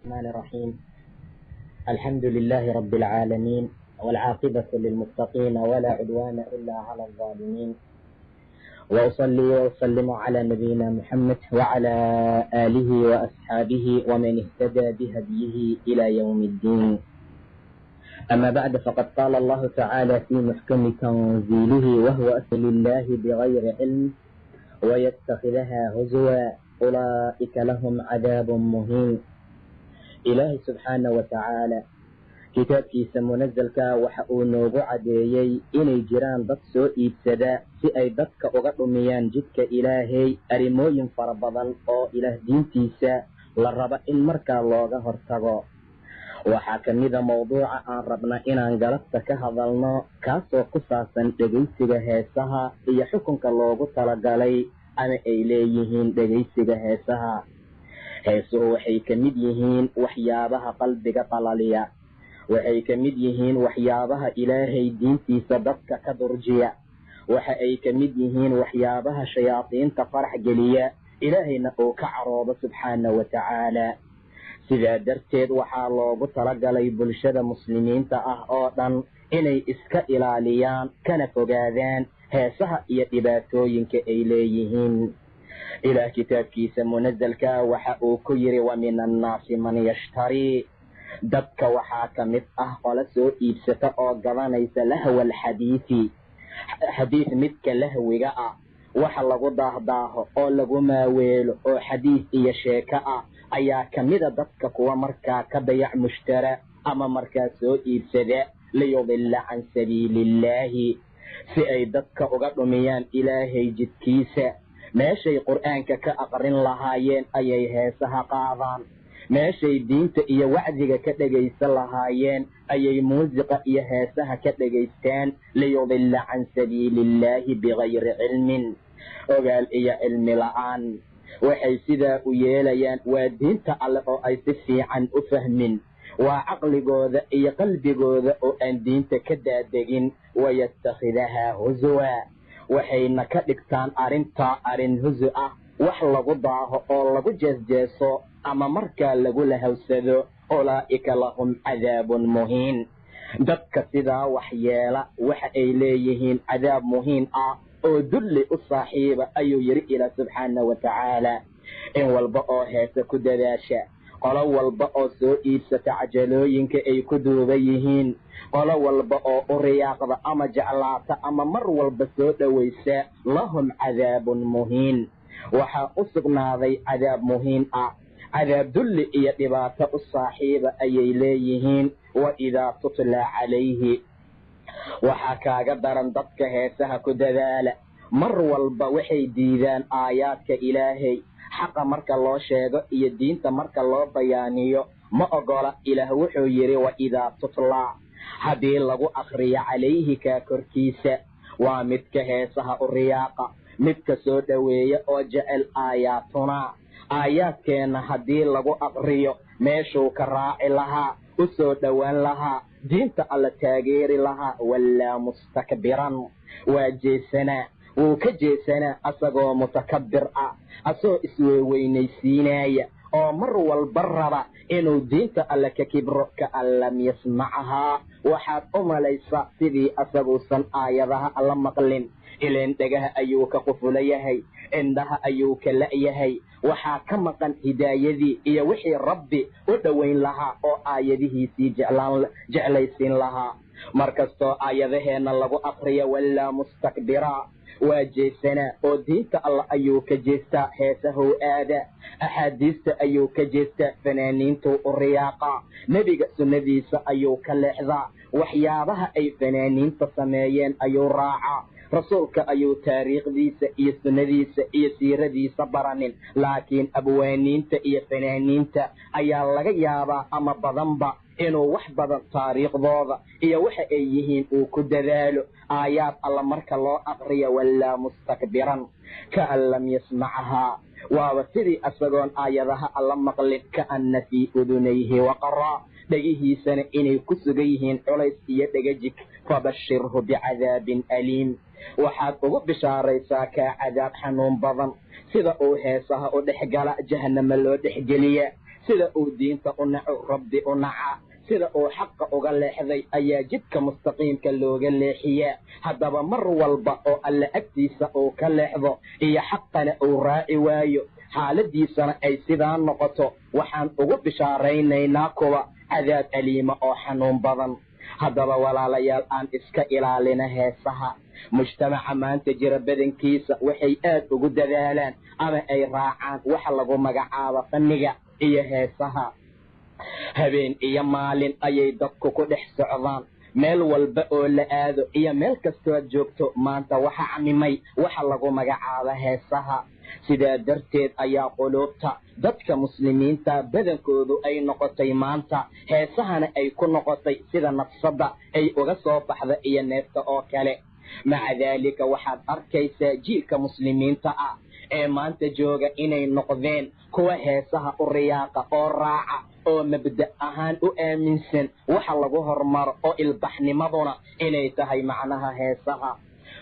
الرحمن الرحيم. الحمد لله رب العالمين، والعاقبة للمتقين ولا عدوان إلا على الظالمين، وأصلي وأسلم على نبينا محمد وعلى آله وأصحابه ومن اهتدى بهديه إلى يوم الدين. أما بعد، فقد قال الله تعالى في محكم تنزيله: وهو أسأل الله بغير علم ويتخذها هزوا أولئك لهم عذاب مهين. إلهي سبحانه وتعالى kitaabkiisa munazalka waxa uu noogu cadeeyey inay jiraan dad soo iibsada si ay dadka uga dhumiyaan jidka ilaahay arrimooyin fara badan oo ilaah diintiisa la raba in markaa looga hortago. waxaa ka mida mawduuca aan rabna inaan galabta ka hadalno, kaasoo ku saabsan dhegaysiga heesaha iyo xukunka loogu talagalay ama ay leeyihiin dhegaysiga heesaha. heesuhu waxay ka mid yihiin waxyaabaha qalbiga qalaliya, waxay ka mid yihiin waxyaabaha ilaahay diintiisa dadka ka durjiya, waxa ay ka mid yihiin waxyaabaha shayaadiinta farax geliya, ilaahayna uu ka caroodo subxaana wa tacaala. sidaa darteed waxaa loogu talagalay bulshada muslimiinta ah oo dhan inay iska ilaaliyaan kana fogaadaan heesaha iyo dhibaatooyinka ay leeyihiin. ilaah kitaabkiisa munazalka waxa uu ku yidhi: wa min annaasi man yashtarii, dadka waxaa ka mid ah qola soo iibsata oo gadanaysa lahwa alxadiidi, xadiid midka lahwiga ah, waxa lagu daahdaaho oo lagu maaweelo oo xadiid iyo sheeko ah ayaa ka mida dadka kuwa markaa ka dayac mushtara ama markaa soo iibsada liyudilla can sabiiliillaahi, si ay dadka uga dhumiyaan ilaahay jidkiisa. meeshay qur'aanka ka aqrin lahaayeen ayay heesaha qaadaan, meeshay diinta iyo wacdiga ka dhegaysan lahaayeen ayay muusiqa iyo heesaha ka dhegaystaan, liyudilla can sabiiliillaahi bigayri cilmin, ogaal iyo cilmi la'aan. waxay sidaa u yeelayaan waa diinta alle oo ay si fiican u fahmin, waa caqligooda iyo qalbigooda oo aan diinta ka daadegin. wayattakhidahaa huzwa, waxayna ka dhigtaan arrintaa arrin huzu ah, wax lagu daaho oo lagu jeesjeeso ama markaa lagu lahawsado. ulaa'ika lahum cadaabun muhiin, dadka sidaa wax yeela waxa ay leeyihiin cadaab muhiin ah oo dulli u saaxiiba, ayuu yidhi ilaah subxaana wa tacaala. in walba oo heese ku dadaasha, qolo walba oo soo iibsata cajalooyinka ay ku duuban yihiin, qolo walba oo u riyaaqda ama jeclaata ama mar walba soo dhowaysa, lahum cadaabun muhiin, waxaa u sugnaaday cadaab muhiin ah, cadaab dulli iyo dhibaato u saaxiiba ayay leeyihiin. wa idaa tutlaa calayhi, waxaa kaaga daran dadka heesaha ku dadaala, mar walba waxay diidaan aayaadka ilaahay, xaqa marka loo sheego iyo diinta marka loo bayaaniyo ma ogola. ilaah wuxuu yidhi: wa idaa tutlaa, haddii lagu akriyo calayhi kaa korkiisa, waa midka heesaha u riyaaqa, midka soo dhoweeya oo jecel aayaatuna, aayaadkeenna haddii lagu aqriyo meeshuu ka raaci lahaa, u soo dhowaan lahaa, diinta alla taageeri lahaa, wallaa mustakbiran, waa jeesanaa, wuu ka jeesanaa asagoo mutakabbir ah, asagoo isweeweynaysiinaya oo mar walba raba inuu diinta alla ka kibro. kaan lam yasmacahaa, waxaad u malaysa sidii asaguusan aayadaha alla maqlin, ileen dhegaha ayuu ka qufula yahay, indhaha ayuu ka la'yahay, waxaa ka maqan hidaayadii iyo wixii rabbi u dhowayn lahaa oo aayadihiisii jeclaysiin lahaa. markastoo aayadaheenna lagu aqriyo wallaa mustakbiraa, waa jeesanaa oo diinta alla ayuu ka jeestaa, heesahow aada, axaadiista ayuu ka jeestaa, fanaaniintuu u riyaaqaa, nebiga sunnadiisa ayuu ka leexdaa, waxyaabaha ay fanaaniinta sameeyeen ayuu raacaa, rasuulka ayuu taariikhdiisa iyo sunnadiisa iyo siiradiisa baranin. laakiin abwaaniinta iyo fanaaniinta ayaa laga yaabaa ama badanba inuu wax badan taariikhdooda iyo waxa ay yihiin uu ku dadaalo. aayaad alla marka loo aqriyo wallaa mustakbiran, kaan lam yasmacahaa, waaba sidii asagoon aayadaha alla maqlin, kaanna fii udunayhi waqaraa, dhegihiisana inay ku sugan yihiin culays iyo dhegajig. fabashirhu bicadaabin aliim, waxaad ugu bishaaraysaa kaa cadaab xanuun badan, sida uu heesaha u dhex gala jahannama loo dhexgeliya, sida uu diinta u naco rabbi u naca, sida uu xaqa uga leexday ayaa jidka mustaqiimka looga leexiyaa. haddaba mar walba oo alle agtiisa uu ka leexdo iyo xaqana uu raaci waayo, xaaladiisana ay sidaa noqoto, waxaan ugu bishaaraynaynaa kuwa cadaab aliima oo xanuun badan. haddaba walaalayaal, aan iska ilaalina heesaha. mujtamaca maanta jira badankiisa waxay aad ugu dadaalaan ama ay raacaan waxa lagu magacaabo fanniga iyo heesaha. habeen iyo maalin ayay dadku ku dhex socdaan, meel walba oo la aado iyo meel kastoo aad joogto maanta waxa camimay waxa lagu magacaabo heesaha. sidaa darteed ayaa quluubta dadka muslimiinta badankoodu ay noqotay maanta heesahana ay ku noqotay sida nafsadda ay uga soo baxda iyo neefta oo kale. maca daalika waxaad arkaysaa jiilka muslimiinta ah ee maanta jooga inay noqdeen kuwa heesaha u riyaaqa oo raaca oo mabda ahaan u aaminsan waxa lagu hormaro oo ilbaxnimaduna inay tahay macnaha heesaha.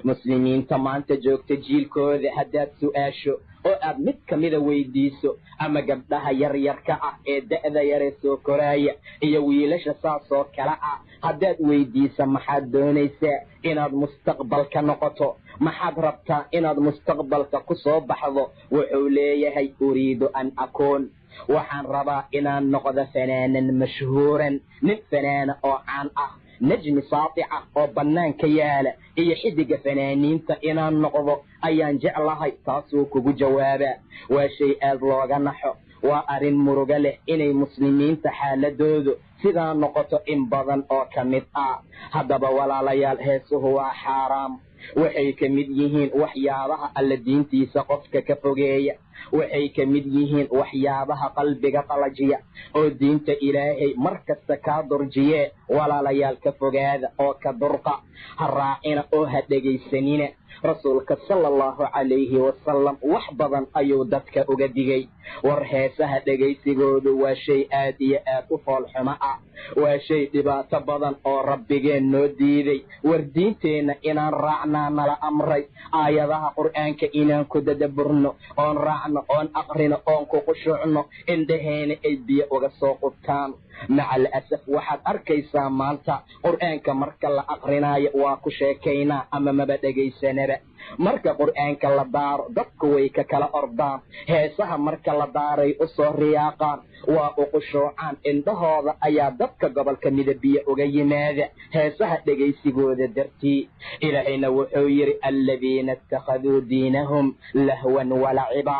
muslimiinta maanta joogta jiilkooda haddaad su'aasho oo aad mid ka mida weydiiso, ama gabdhaha yaryarka ah ee da'da yare soo koraaya iyo wiilasha saasoo kale ah, haddaad weydiisa maxaad doonaysaa inaad mustaqbalka noqoto, maxaad rabtaa inaad mustaqbalka ku soo baxdo, wuxuu leeyahay uriidu an akuun, waxaan rabaa inaan noqdo fanaanan mashhuuran, nin fanaana oo caan ah, najmi saatica oo bannaanka yaala iyo xidiga fanaaniinta inaan noqdo ayaan jeclahay. taasuu kugu jawaabaa. waa shay aad looga naxo, waa arrin murugo leh inay muslimiinta xaaladoodu sidaa noqoto in badan oo ka mid ah. haddaba walaalayaal, heesuhu waa xaaraam. waxay ka mid yihiin waxyaabaha alla diintiisa qofka ka fogeeya. waxay ka mid yihiin waxyaabaha qalbiga qalajiya oo diinta ilaahay mar kasta kaa durjiyee. walaalayaal, ka fogaada oo ka durqa, ha raacina oo ha dhegaysanina. rasuulka sala allahu calayhi wasalam wax badan ayuu dadka uga digay. war heesaha dhegaysigoodu waa shay aad iyo aad u foolxumo ah, waa shay dhibaato badan oo rabbigeen noo diiday. war diinteenna inaan raacnaa nala amray, aayadaha qur'aanka inaan ku dadaburno, oon raacno, oon aqrino, oon ku khushuucno, indhaheena ay biyo uga soo qubtaan. maca alasaf waxaad arkaysaa maanta qur'aanka marka la aqrinaayo waa ku sheekaynaa ama maba dhegaysanaba. marka qur'aanka la daaro dadku way ka kala ordaan, heesaha marka la daaray u soo riyaaqaan, waa u khushuucaan, indhahooda ayaa dadka gobolka midabiya uga yimaada heesaha dhegaysigooda dartii. ilaahayna wuxuu yidhi aladiina ittakhaduu diinahum lahwan walaciba,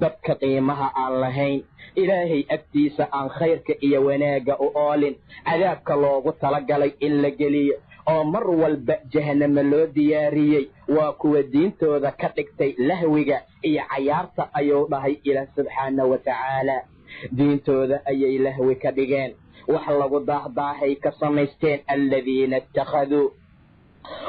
dadka qiimaha aan lahayn, ilaahay agtiisa aan khayrka iyo wanaagga u oolin, cadaabka loogu talagalay in la geliyo oo mar walba jahanamo loo diyaariyey, waa kuwa diintooda ka dhigtay lahwiga iyo cayaarta ayuu dhahay ilaah subxaana wa tacaala. diintooda ayay lahwi ka dhigeen, wax lagu daahdaahay ka samaysteen. aladiina ittakhaduu,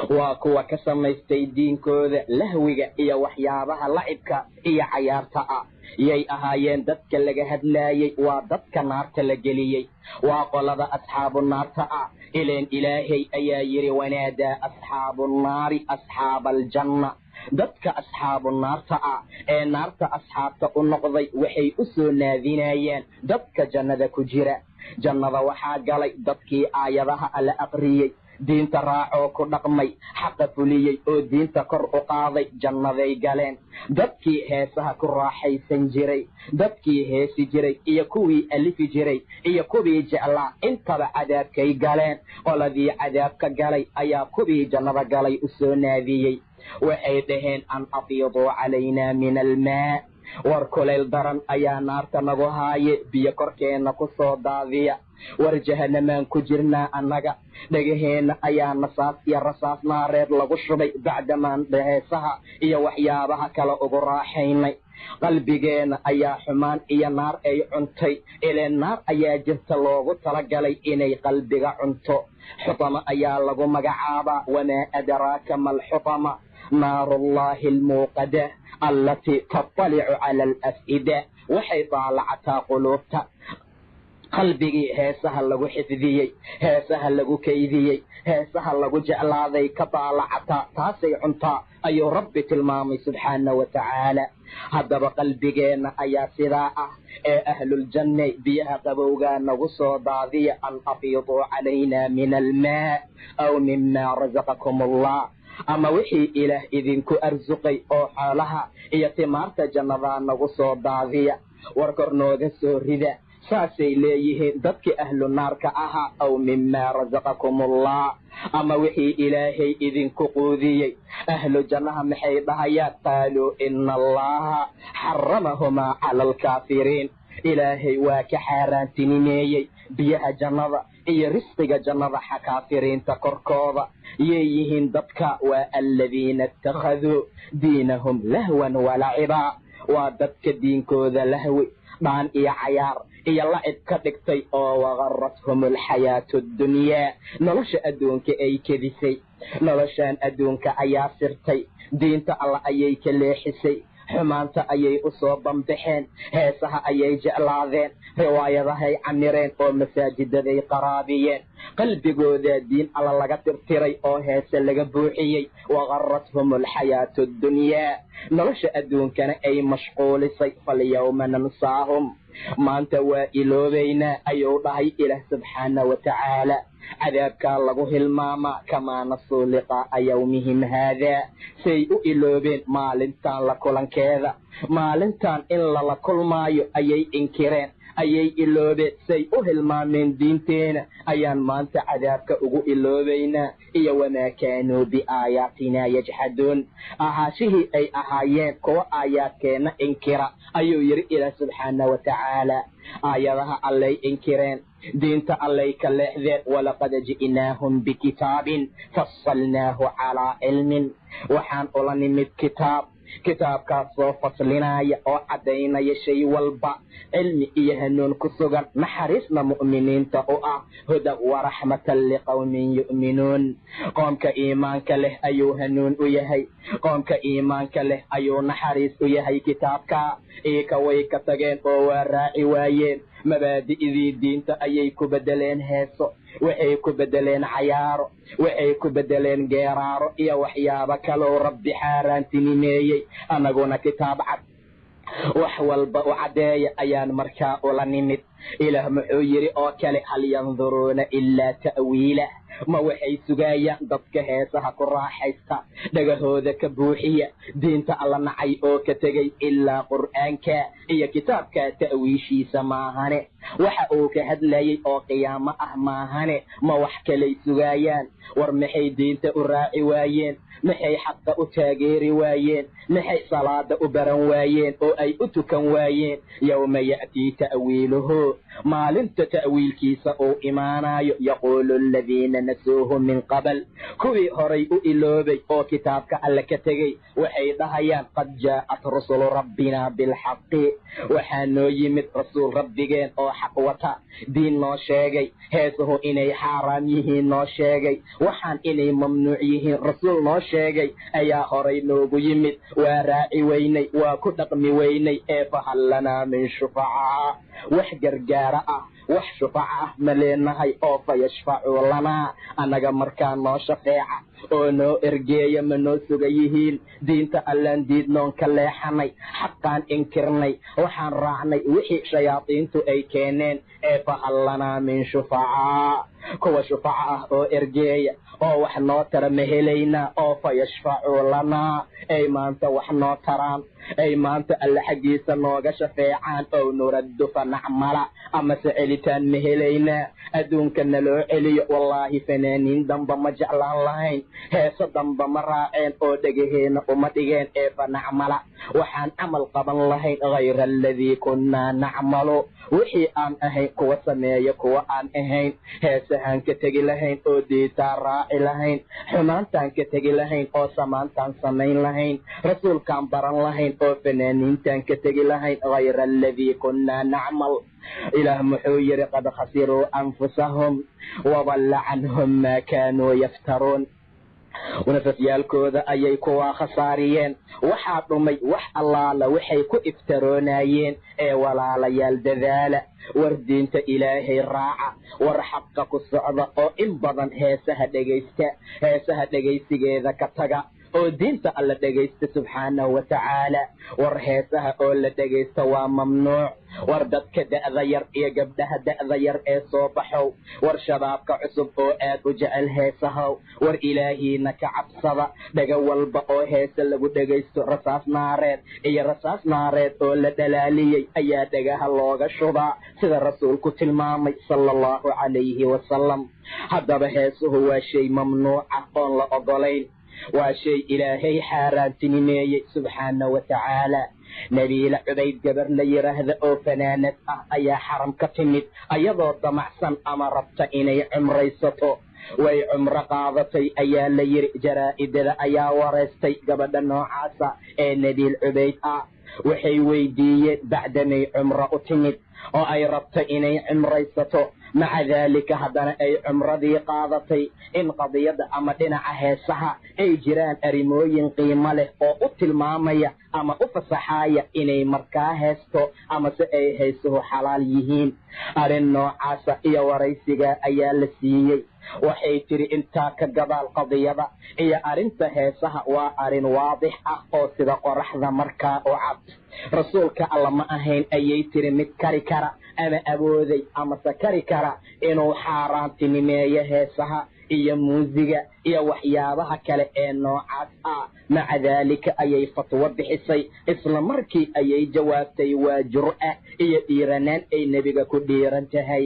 waa kuwa ka samaystay diinkooda lahwiga iyo waxyaabaha lacibka iyo cayaarta ah. yay ahaayeen dadka laga hadlaayey? waa dadka naarta la geliyey, waa qolada asxaabu naarta ah. ileen ilaahay ayaa yidhi wanaadaa asxaabu nnaari asxaaba aljanna. dadka asxaabu naarta ah ee naarta asxaabta u noqday waxay u soo naadinayaan dadka jannada ku jira. jannada waxaa galay dadkii aayadaha alla aqriyey, diinta raacoo ku dhaqmay, xaqa fuliyey oo diinta kor u qaaday, jannaday galeen. dadkii heesaha ku raaxaysan jiray, dadkii heesi jiray iyo kuwii alifi jiray iyo kuwii jeclaa intaba cadaabkay galeen. qoladii cadaabka galay ayaa kuwii jannada galay u soo naadiyey. waxay dhaheen an afiiduu calaynaa min almaa, war kulayl daran ayaa naarta nagu haaye, biyo korkeenna ku soo daadiya. war jahanamaan ku jirnaa annaga, dhegaheenna ayaa nasaas iyo rasaas naareed lagu shubay bacdamaan heesaha iyo waxyaabaha kale ugu raaxaynay. qalbigeenna ayaa xumaan iyo naar ay cuntay, ileen naar ayaa jirta loogu talagalay inay qalbiga cunto. xutama ayaa lagu magacaabaa. wamaa adraaka ma alxutama, naarullaahi almuuqada allatii tattalicu cala alaf'ida, waxay daalacataa quluubta. qalbigii heesaha lagu xifdiyey, heesaha lagu kaydiyey, heesaha lagu jeclaaday ka daalacataa taasay cuntaa ayuu rabbi tilmaamay subxaana wa tacaala. haddaba qalbigeenna ayaa sidaa ah ee ahluljanne biyaha qabowgaa nagu soo daadiya an afiiduu calaynaa min almaa aw mima rasaqakum allah, ama wixii ilaah idinku arsuqay oo xoolaha iyo timaarta jannadaa nagu soo daadiya, war kor nooga soo rida. saasay leeyihiin dadkii ahlu naarka ahaa, aw mima rasaqakum allah, ama wixii ilaahay idinku quudiyey. ahlu jannaha maxay dhahayaan? qaaluu ina allaha xaramahumaa cala alkaafiriin, ilaahay waa ka xaaraantinimeeyey biyaha jannada iyo risqiga jannada kaafiriinta korkooda. yeeyihiin dadka waa aladiina ittakhaduu diinahum lahwan walacibaa, waa dadka diinkooda lahwi, dhaan iyo cayaar iyo lacib ka dhigtay, oo wagarathum alxayaatu addunyaa, nolosha adduunka ay kedisay. noloshaan adduunka ayaa sirtay, diinta alla ayay ka leexisay, xumaanta ayay u soo bambaxeen, heesaha ayay jeclaadeen, riwaayadahay camireen oo masaajidaday qaraabiyeen. qalbigooda diin alla laga tirtiray oo heese laga buuxiyey. wagarathum alxayaatu addunyaa, nolosha adduunkana ay mashquulisay. falyawma nansaahum, maanta waa iloobaynaa ayuu dhahay ilaah subxaana wa tacaala. cadaabkaa lagu hilmaamaa kamaa nasuu liqaa'a yawmihim haadaa, say u iloobeen maalintan la kulankeeda. maalintan in lala kulmaayo ayay inkireen, ayay iloobeen. say u hilmaameen diinteena ayaan maanta cadaabka ugu iloobaynaa. iyo wamaa kaanuu biaayaatinaa yajxaduun, ahaashihii ay ahaayeen kuwa aayaadkeenna inkira ayuu yidhi ilaah subxaana wa tacaala. aayadaha allay inkireen, diinta allay ka leexdeen. walaqad ji'naahum bikitaabin fasalnaahu calaa cilmin, waxaan ula nimid kitaabkaas soo faslinaya oo caddaynaya shay walba, cilmi iyo hanuun ku sugan, naxariisna mu'miniinta u ah, hudan waraxmatan liqowmin yu'minuun. qoomka iimaanka leh ayuu hanuun u yahay, qoomka iimaanka leh ayuu naxariis u yahay kitaabka. iika way ka tageen oo waa raaci waayeen, mabaadi'dii diinta ayay ku bedeleen heeso, waxay ku bedeleen cayaaro, waxay ku bedeleen geeraaro iyo waxyaabo kaloo rabbi xaaraantinimeeyey. anaguna kitaab cad wax walba u caddeeya ayaan markaa ula nimid. ilaah muxuu yidhi oo kale? hal yanduruuna ilaa ta'wiilah, ma waxay sugayaan dadka heesaha ku raaxaysta, dhagahooda ka buuxiya, diinta alla nacay oo ka tegay, ilaa qur'aanka iyo kitaabka ta'wiishiisa maahane. waxa uu ka hadlayey oo qiyaamo ah maahane, ma wax kalay sugayaan? war maxay diinta u raaci waayeen? maxay xaqa u taageeri waayeen? maxay salaada u baran waayeen oo ay u tukan waayeen? yowma ya'tii ta'wiiluhu, maalinta ta'wiilkiisa uu imaanayo. yaquulu aladiina nasuuhu min qabl, kuwii horay u iloobay oo kitaabka alle ka tegey waxay dhahayaan qad jaa'at rusulu rabbina bilxaqi, waxaa noo yimid rasuul rabbigeen oo xaq wata, diin noo sheegay, heesuhu inay xaaraam yihiin noo sheegay, waxaan inay mamnuuc yihiin rasuul noo sheegay ayaa horay noogu yimid. waa raaci weynay, waa ku dhaqmi weynay. ee fahal lanaa min shufacaa, wax gargaara ah, wax shufaca ah ma leenahay oo fayashfacuu lanaa, annaga markaa noo shafeeca oo noo ergeeya ma noo suga yihiin? diinta allaan diidnoon ka leexanay, xaqaan inkirnay, waxaan raacnay wixii shayaadiintu ay keeneen. ee fahal lanaa min shufacaa, kuwa shufaca ah oo ergeeya oo wax noo tara ma helaynaa? oo fayashfacuu lanaa, ay maanta wax noo taraan, ay maanta alle xaggiisa nooga shafeecaan. ow nuraddu fa nacmala, amase celitaan ma helaynaa? adduunka naloo celiyo. wallaahi fanaaniin damba ma jeclaan lahayn, heeso damba ma raaceen oo dhegaheenna uma dhigeen. ee fa nacmala, waxaan camal qaban lahayn hayra aladii kunnaa nacmalu, wixii aan ahayn kuwa sameeya kuwa aan ahayn. heesahaan ka tegi lahayn oo diitaan raaci lahayn, xumaantaan ka tegi lahayn oo samaantaan samayn lahayn, rasuulkaan baran lahayn oo fanaaniintaan ka tegi lahayn. hayra aladii kunnaa nacmal, ilaah muxuu yidhi qad khasiruu anfusahum wadalla canhum maa kaanuu yaftaruun. ونفسيالكوذا أيي كوا خساريين وحا رمي وح الله لوحي كو افترونايين ولا ليال دذالة وردين إلهي الراعة ورحقك الصعدة أو إن بضن هيسها دقيستا إذا كتغا oo diinta alla dhageysta subxaanahu watacaala war heesaha oo la dhageysta waa mamnuuc war dadka da'da yar iyo gabdhaha da'da yar ee soo baxow war shabaabka cusub oo aad u jecel heesahow war ilaahiina ka cabsada dhaga walba oo heesa lagu dhageysto rasaas naareed oo la dhalaaliyey ayaa dhagaha looga shubaa sida rasuulku tilmaamay sallallahu calayhi wasalam haddaba heesuhu waa shay mamnuuca oon la ogolayn waa shay ilaahay xaaraantinimeeyey subxaanahu watacaala nabiila cubayd gabar la yiraahda oo fanaanad ah ayaa xaram ka timid ayadoo damacsan ama rabta inay cumraysato way cumro qaadatay ayaa la yiri jaraa'idada ayaa wareystay gabadha noocaasa ee nabiil cubayd ah waxay weydiiyeen bacdamay cumro u timid oo ay rabta inay cumraysato maca daalika haddana ay cumradii qaadatay in qadiyada ama dhinaca heesaha ay jiraan arrimooyin qiimo leh oo u tilmaamaya ama u fasaxaaya inay markaa heesto ama se ay heesuhu xalaal yihiin arrin noocaasa iyo waraysiga ayaa la siiyey waxay tiri intaa ka gadaal qadiyada iyo arrinta heesaha waa arrin waadix ah oo sida qoraxda markaa u cad rasuulka alla ma ahayn ayay tiri mid kari kara ama awooday ama sakari kara inuu xaaraantinimeeyo heesaha iyo muusiga iyo waxyaabaha kale ee noocaas ah maca daalika ayay fatwo bixisay isla markii ayay jawaabtay waa jur'a iyo dhiiranaan ay nebiga ku dhiiran tahay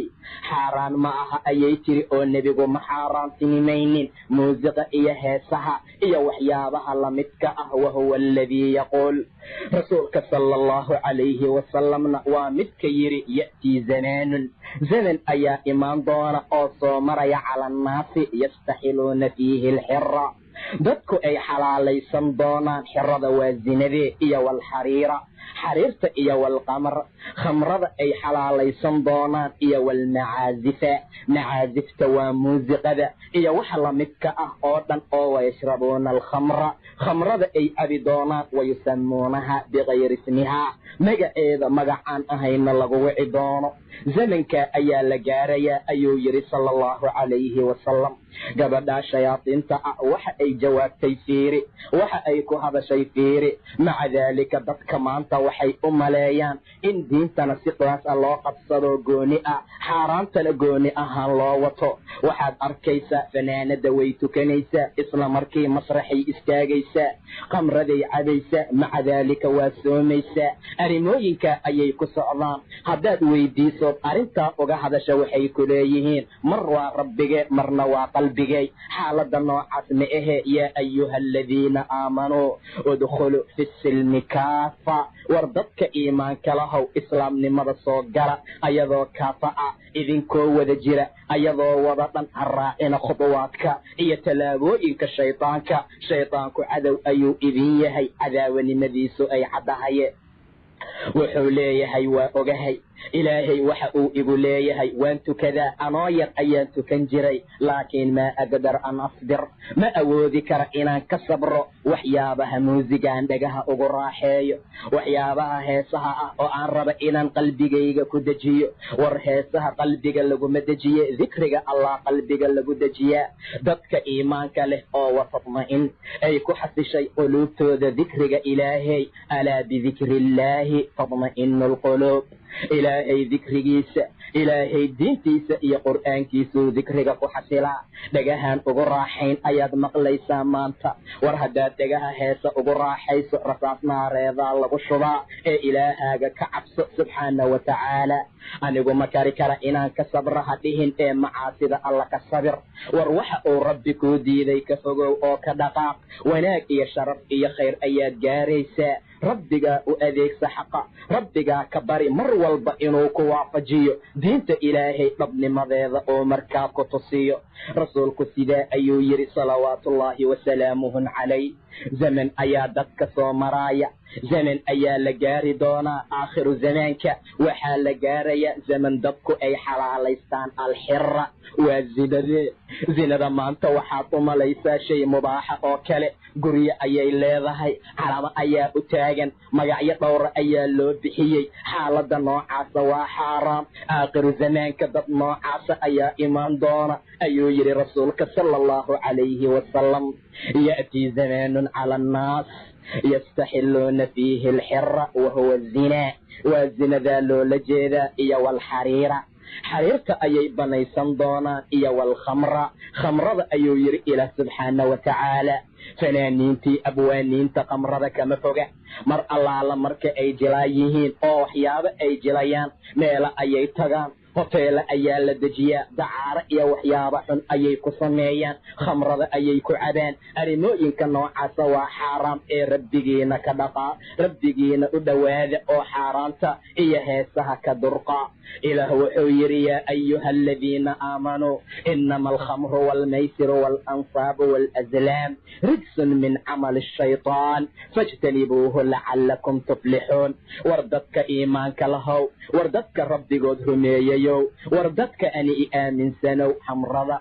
xaaraan ma aha ayay tiri oo nebigu ma xaaraantinimaynin muusiqa iyo heesaha iyo waxyaabaha lamidka ah wahuwa aladii yaquul rasuulka sala allahu calayhi wasalamna waa midka yiri ya'tii zamaanun zaman ayaa imaan doona oo soo maraya cala annaasi yastaxiluuna fiihi alxira dadku ay xalaalaysan doonaan xirada waa zinadee iyo walxariira xariirta iyo walqamr khamrada ay xalaalaysan doonaan iyo walmacaazifa macaazifta waa muusiqada iyo waxa lamidka ah oo dhan oo wayashrabuuna alkhamra khamrada ay cabi doonaan wayusamuunaha bikayri ismihaa magaceeda magacaan ahayna lagu wici doono zamanka ayaa la gaarayaa ayuu yidhi sala allahu calayhi wasalam gabadhaa shayaadiinta ah waxa ay jawaabtay fiiri waxa ay ku hadashay fiiri maca daalika dadka maanta waxay u maleeyaan in diintana si qiyaas ah loo qabsado gooni ah xaaraantana gooni ahaan loo wato waxaad arkaysaa fanaanada way tukanaysaa isla markii masraxay istaagaysaa khamraday cabaysaa maca daalika waa soomaysaa arrimooyinka ayay ku socdaan haddaad weydiisood arrintaa uga hadasha waxay ku leeyihiin mar waa rabbige marna waa qalbigay xaalada noocaas ma ahe yaa ayuha aladiina aamanuu udkhuluu fi silmi kaafa war dadka iimaanka lahow islaamnimada soo gala ayadoo kaafa ah idinkoo wada jira ayadoo wada dhan ha raacina khuduwaadka iyo tallaabooyinka shaydaanku cadow ayuu idin yahay cadaawanimadiisu ay caddahaye wuxuu leeyahay waa ogahay ilaahay waxa uu igu leeyahay waan tukadaa anoo yar ayaan tukan jiray laakiin maa aqdar an asbir ma awoodi kara inaan ka sabro waxyaabaha muusigaan dhagaha ugu raaxeeyo waxyaabaha heesaha ah oo aan raba inaan qalbigayga ku dejiyo war heesaha qalbiga laguma dejiye dikriga allah qalbiga lagu dejiyaa dadka iimaanka leh oo watadma'in ay ku xasishay quluubtooda dikriga ilaahay alaa bidikri illaahi tadma'inu alquluub ilaahay dikrigiisa ilaahay diintiisa iyo qur'aankiisuu dikriga ku xasilaa dhagahaan ugu raaxayn ayaad maqlaysaa maanta war haddaad dhagaha heesa ugu raaxayso rasaas naareedaa lagu shubaa ee ilaahaaga ka cabso subxaana wa tacaala anigu ma kari kara inaan ka sabro ha dhihin ee macaasida alla ka sabir war waxa uu rabbi kuu diiday ka fogow oo ka dhaqaaq wanaag iyo sharaf iyo khayr ayaad gaaraysaa rabbigaa u adeegsa xaqa rabbigaa ka bari mar walba inuu ku waafajiyo diinta ilaahay dhabnimadeeda oo markaa ku tusiyo rasuulku sidaa ayuu yidhi salawaatullaahi wasalaamuhu calayh zaman ayaa dadka soo maraaya zaman ayaa la gaari doonaa aakhiru zamaanka waxaa la gaaraya zaman dadku ay xalaalaystaan alxira waa zinadee zinada maanta waxaad u malaysaa shay mubaaxa oo kale. guryo ayay leedahay, calamo ayaa u taagan, magacyo dhowra ayaa loo bixiyey. xaaladda noocaasa waa xaaraam. aakhiru zamaanka dad noocaasa ayaa imaan doona ayuu yidhi rasuulka sala allahu calayhi wasalam. ya'tii zamaanun cala annaas yastaxiluuna fiihi alxira wahuwa azinaa. waa zinadaa loola jeedaa iyo walxariira. xariirta ayay banaysan doonaan iyo walkhamra. khamrada ayuu yidhi ilaah subxaana wa tacaala. fanaaniintii abwaaniinta khamrada kama foga. mar allaala marka ay jilaa yihiin oo waxyaabo ay jilayaan meelo ayay tagaan, hoteele ayaa la dejiyaa, dacaaro iyo waxyaabo xun ayay ku sameeyaan, khamrada ayay ku cabaan. arrimooyinka noocaasa waa xaaraam ee rabbigiina ka dhaqaa, rabbigiina u dhowaada oo xaaraanta iyo heesaha ka durqa. ilaah wuxuu yidhi yaa ayuha aladiina aamanuu inama alkhamru waalmaysiru waalanصaabu waalazlaam rijsun min camali ashayطaan fajtanibuuhu lacalakum tuflixuun. war dadka iimaanka lahow, war dadka rabbigood rumeeyayow, war dadka ani i aaminsanow, khamrada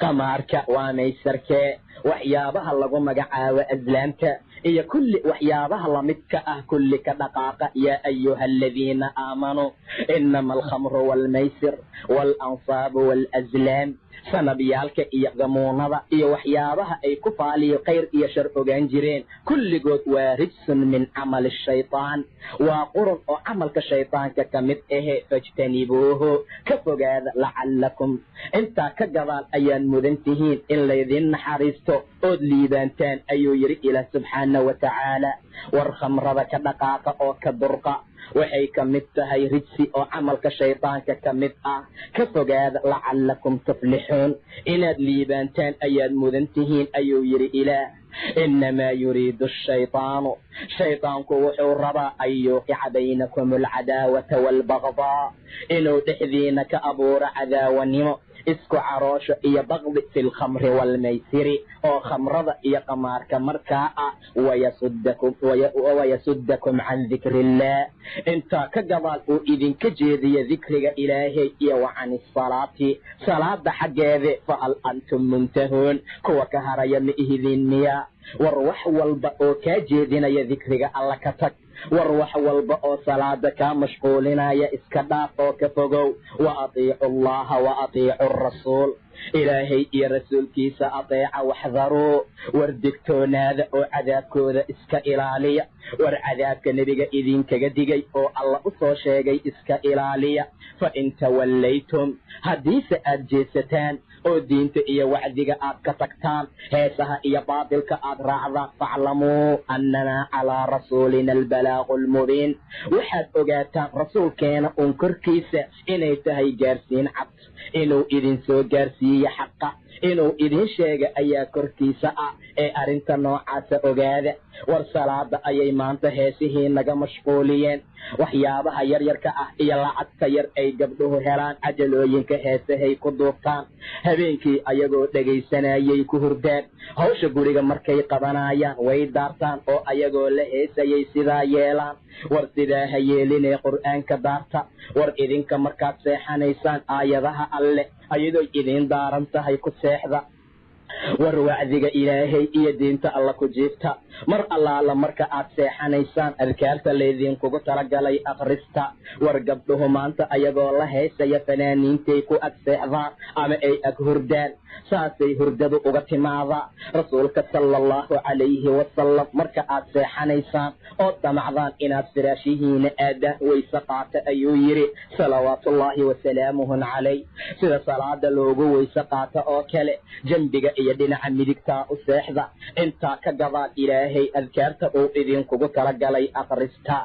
qamaarka waa maysarkee, waxyaabaha lagu magacaabo aslaamka iyo kulli waxyaabaha lamidka ah kulli ka dhaqaaqa. yaa ayuha aladiina aamanuu inama alkhamru waalmaysir waalanصaabu waalazlaam. sanabyaalka iyo gamuunada iyo waxyaabaha ay ku faaliyo khayr iyo shar ogaan jireen kulligood waa rijsun min camali shayطaan. waa qurun oo camalka shayطaanka ka mid ahe fajtanibuuhu ka fogaada lacalakum intaa ka gadaal ayaan mudan tihiin in laydin naxariisto ood liibaantaan ayuu yidhi ilaah subxaana wa tacaala. war khamrada ka dhaqaaqa oo ka durqa, waxay ka mid tahay rijsi oo camalka shayطaanka ka mid ah. ka fogaada lacalakum tuflixuun inaad liibaantaan ayaad mudan tihiin ayuu yidhi ilaah. inamaa yuriidu ashayطaanu shayطaanku wuxuu rabaa an yuuqica baynakum alcadaawata waalbagdaa, inuu dhexdiina ka abuuro cadaawanimo, isku caroosho iyo baqdi fi lkhamri waalmaysiri oo khamrada iyo qamaarka markaa ah. wayasudakum can dikri illah intaa ka gadaal uu idinka jeediya dikriga ilaahay iyo wa can isalaati salaada xaggeede fahal antum muntahuun kuwa ka haraya ma ihidin miyaa? war wax walba oo kaa jeedinaya dikriga alla ka tag. war wax walba oo salaada kaa mashquulinaya iska dhaaf oo ka fogow. wa atiicu allaha wa atiicu rasuul. ilaahay iyo rasuulkiisa ateeca waxdaruu. war digtoonaada oo cadaabkooda iska ilaaliya. war cadaabka nebiga idinkaga digay oo alla u soo sheegay iska ilaaliya. fa in tawallaytum haddiise aad jeesataan oo diinta iyo wacdiga aad ka tagtaan, heesaha iyo baatilka aad raacdaan, faclamuu annanaa calaa rasuulina albalaaqu almubiin. waxaad ogaataan rasuulkeena uun korkiisa inay tahay gaarsiin cad, inuu idin soo gaarsiiye xaqa, inuu idin sheega ayaa korkiisa ah. ee arrinta noocaasa ogaada. war salaada ayay maanta heesihii naga mashquuliyeen, waxyaabaha yaryarka ah iyo lacagta yar ay gabdhuhu helaan cajalooyinka heesahay ku duubtaan, habeenkii ayagoo dhegaysanayay ku hurdaan, hawsha guriga markay qabanayaan way daartaan oo ayagoo la heesayay sidaa yeelaan. war sidaa ha yeelinee qur'aanka daarta. war idinka markaad seexanaysaan aayadaha alle ayadoo idiin daaran tahay ku seexda. war wacdiga ilaahay iyo diinta alla ku jiifta. mar allaala marka aad seexanaysaan adkaarta laydinkugu talagalay akhrista. war gabdhuhu maanta ayagoo la heesaya fanaaniintay ku ag seexdaan ama ay ag hurdaan, saasay hurdadu uga timaadaa. rasuulka sala allahu calayhi wasalam marka aad seexanaysaan oo damacdaan inaad firaashihiina aadaan wayse qaata ayuu yidhi salawaatullaahi wasalaamuhu calayh. sida salaada loogu wayse qaata oo kale jambiga iyo dhinaca midigtaa u seexda. intaa ka gadaal ilaahay adkaarta uu idinkugu talagalay akhrista.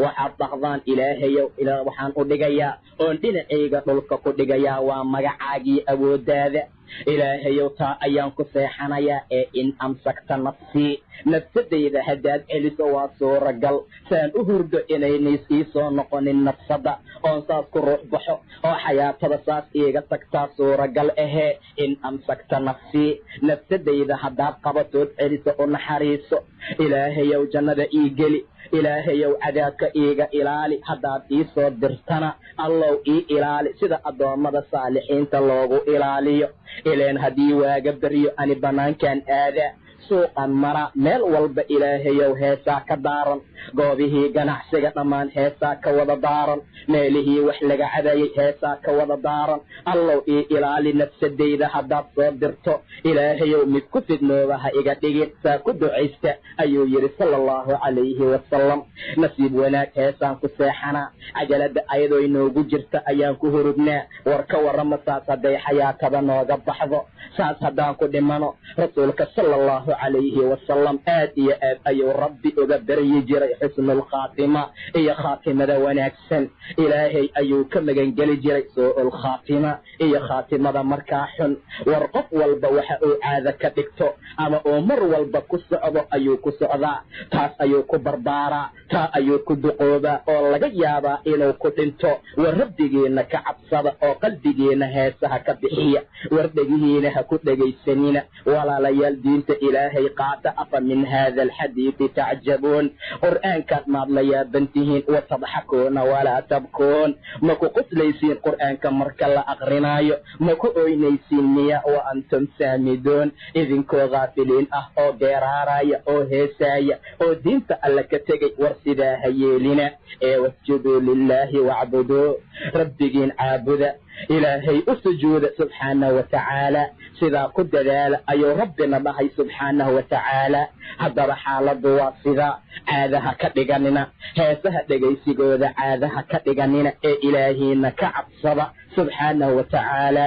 waxaad dhaqdaan ilaahayow waxaan u dhigayaa oon dhinacayga dhulka ku dhigayaa waa magacaagii awooddaada. ilaahayow taa ayaan ku seexanayaa ee in amsakta nafsii nafsadayda haddaad celiso waa suuragal saan u hurdo inaynay ii soo noqonin nafsadda oon saas ku ruux baxo oo xayaatada saas iiga tagtaa suuragal ahee in amsakta nafsii nafsadayda haddaad qabatood celiso u naxariiso. ilaahayow jannada ii geli, ilaahayow cadaabka iiga ilaali, haddaad ii soo dirtana allow ii ilaali sida addoommada saalixiinta loogu ilaaliyo. ileen haddii waaga baryo ani banaankan aada suuqan mara meel walba ilaahayow heesaa ka daaran goobihii ganacsiga dhammaan heesaa ka wada daaran meelihii wax laga cadayay heesaa ka wada daaran allow ii ilaali nafsadayda haddaad soo dirto ilaahayow mid ku fidnooba ha iga dhigin saa ku ducaysta ayuu yidhi sala allahu calayhi wasalam nasiib wanaag heesaan ku seexanaa cajalada ayadoo inoogu jirta ayaan ku hurugnaa war ka warrama saas hadday xayaatada nooga baxdo saas haddaan ku dhimano rasuulka sala allahu calayhi wasalam aad iyo aad ayuu rabbi uga baryi jiray xusnulkhaatima iyo khaatimada wanaagsan ilaahay ayuu ka magangeli jiray suu-ul khaatima iyo khaatimada markaa xun war qof walba waxa uu caado ka dhigto ama uu mar walba ku socdo ayuu ku socdaa taas ayuu ku barbaaraa taa ayuu ku duqoobaa oo laga yaabaa inuu ku dhinto war rabbigiina ka cabsada oo qalbigiina heesaha ka bixiya war dhegihiina ha ku dhegaysanina walaalayaal diinta ilaahay qaata afa min hada alxadiidi tacjabuun qur'aankaad maad la yaabantihiin watadxakuuna walaa tabkuun ma ku qoslaysiin qur'aanka marka la aqrinaayo ma ku oynaysiin miya wa antum saamiduun idinkoo kaafiliin ah oo geeraaraya oo heesaaya oo diinta alla ka tegay war sidaa ha yeelina ee wasjuduu lilaahi wacbuduu rabbigiin caabuda ilaahay u sujuuda subxaanahu watacaala sidaa ku dadaala ayuu rabbina dhahay subxaanahu watacaala haddaba xaaladu waa sidaa caadaha ka dhiganina heesaha dhegaysigooda caadaha ka dhiganina ee ilaahiina ka cabsada subxaanahu watacaala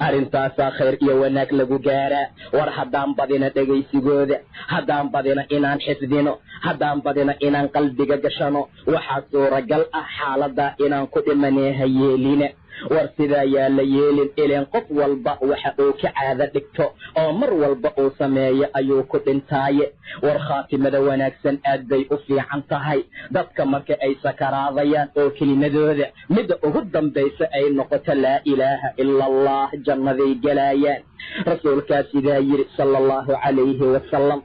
arrintaasaa khayr iyo wanaag lagu gaaraa war haddaan badina dhegaysigooda haddaan badina inaan xifdino haddaan badina inaan qalbiga gashano waxaa suuragal ah xaaladaa inaan ku dhimanee ha yeelina war sidaa yaa la yeelin ileen qof walba waxa uu ka caado dhigto oo mar walba uu sameeyo ayuu ku dhintaaye war khaatimada wanaagsan aad bay u fiican tahay dadka marka ay sakaraadayaan oo kelimadooda midda ugu dambaysa ay noqoto laa ilaaha ila allah jannaday gelaayaan rasuulkaa sidaa yidhi sala allahu calayhi wasalam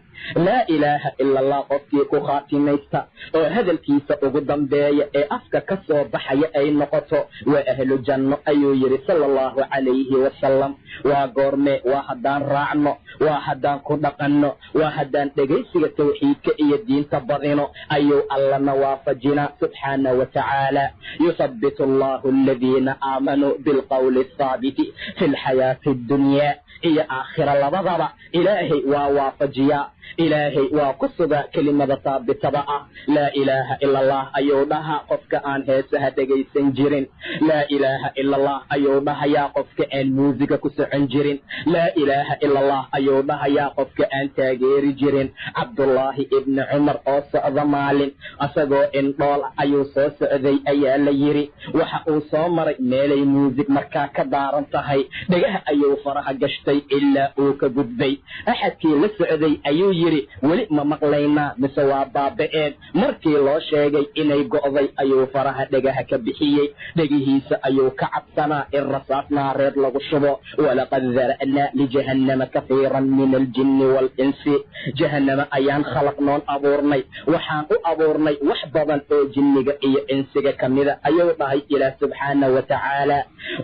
laa ilaaha ila allah qofkii ku khaatimaysta oo hadalkiisa ugu dambeeya ee afka ka soo baxaya ay noqoto waa ahlu janno ayuu yidhi sala allahu calayhi wasalam waa goormee waa haddaan raacno waa haddaan ku dhaqanno waa haddaan dhegaysiga tawxiidka iyo diinta badino ayuu allana waafajinaa subxaanahu watacaala yusabitu allahu aladiina aamanuu bilqowli athaabiti fi lxayaati addunyaa iyo aakhira labadaba ilaahay waa waafajiyaa ilaahay waa ku sugaa kelimada saabitada ah laa ilaaha ila allah ayuu dhahaa qofka aan heesaha dhegaysan jirin laa ilaaha ila allah ayuu dhahayaa qofka aan muusiga ku socon jirin laa ilaaha ila allah ayuu dhahayaa qofka aan taageeri jirin cabdullaahi ibni cumar oo socda maalin asagoo indhool ayuu soo socday ayaa la yidhi waxa uu soo maray meelay muusig markaa ka daaran tahay dhegaha ayuu faraha gashtay ilaa uu ka gudbay axadkii la socday ayuu yidhi weli ma maqlaynaa mise waa baaba'een markii loo sheegay inay go'day ayuu faraha dhegaha ka bixiyey dhegihiisa ayuu ka cabsanaa in rasaas naareed lagu shubo walaqad dara'naa lijahannama kafiiran min aljinni waalinsi jahannama ayaan khalaqnoon abuurnay waxaan u abuurnay wax badan oo jinniga iyo insiga ka mida ayuu dhahay ilaah subxaanahu watacaala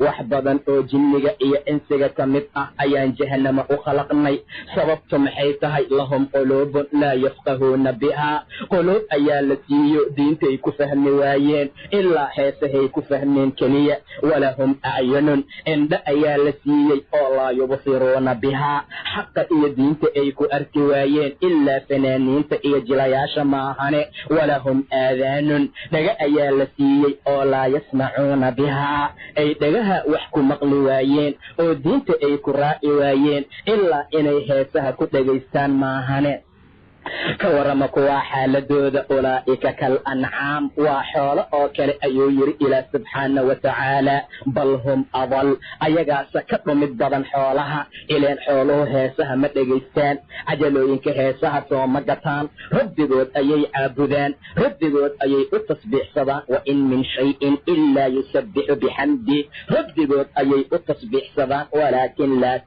wax badan oo jinniga iyo insiga ka mid ah ayaan jahannama u khalaqnay sababtu maxay tahay lahum quluubun laa yafqahuuna bihaa quluub ayaa la siiyo diintay ku fahmi waayeen ilaa heesahay ku fahmeen keliya walahum acyunun indha ayaa la siiyey oo laa yubsiruuna bihaa xaqa iyo diinta ay ku arki waayeen ilaa fanaaniinta iyo jilayaasha maahane walahum aadaanun dhaga ayaa la siiyey oo laa yasmacuuna bihaa ay dhagaha wax ku maqli waayeen oo diinta ay ku raaci waayeen ilaa inay heesaha ku dhagaystaan maahane ka warama kuwaa xaaladooda ulaa'ika kal ancaam waa xoolo oo kale ayuu yidhi ilaah subxaanahu watacaala bal hum adal ayagaasa ka dhumid badan xoolaha ileen xooluhu heesaha ma dhegaystaan cajalooyinka heesaha sooma gataan rabbigood ayay caabudaan rabbigood ayay u tasbiixsadaan wa in min shayin ilaa yusabbixu bixamdi rabbigood ayay u tasbiixsadaan walaakin laa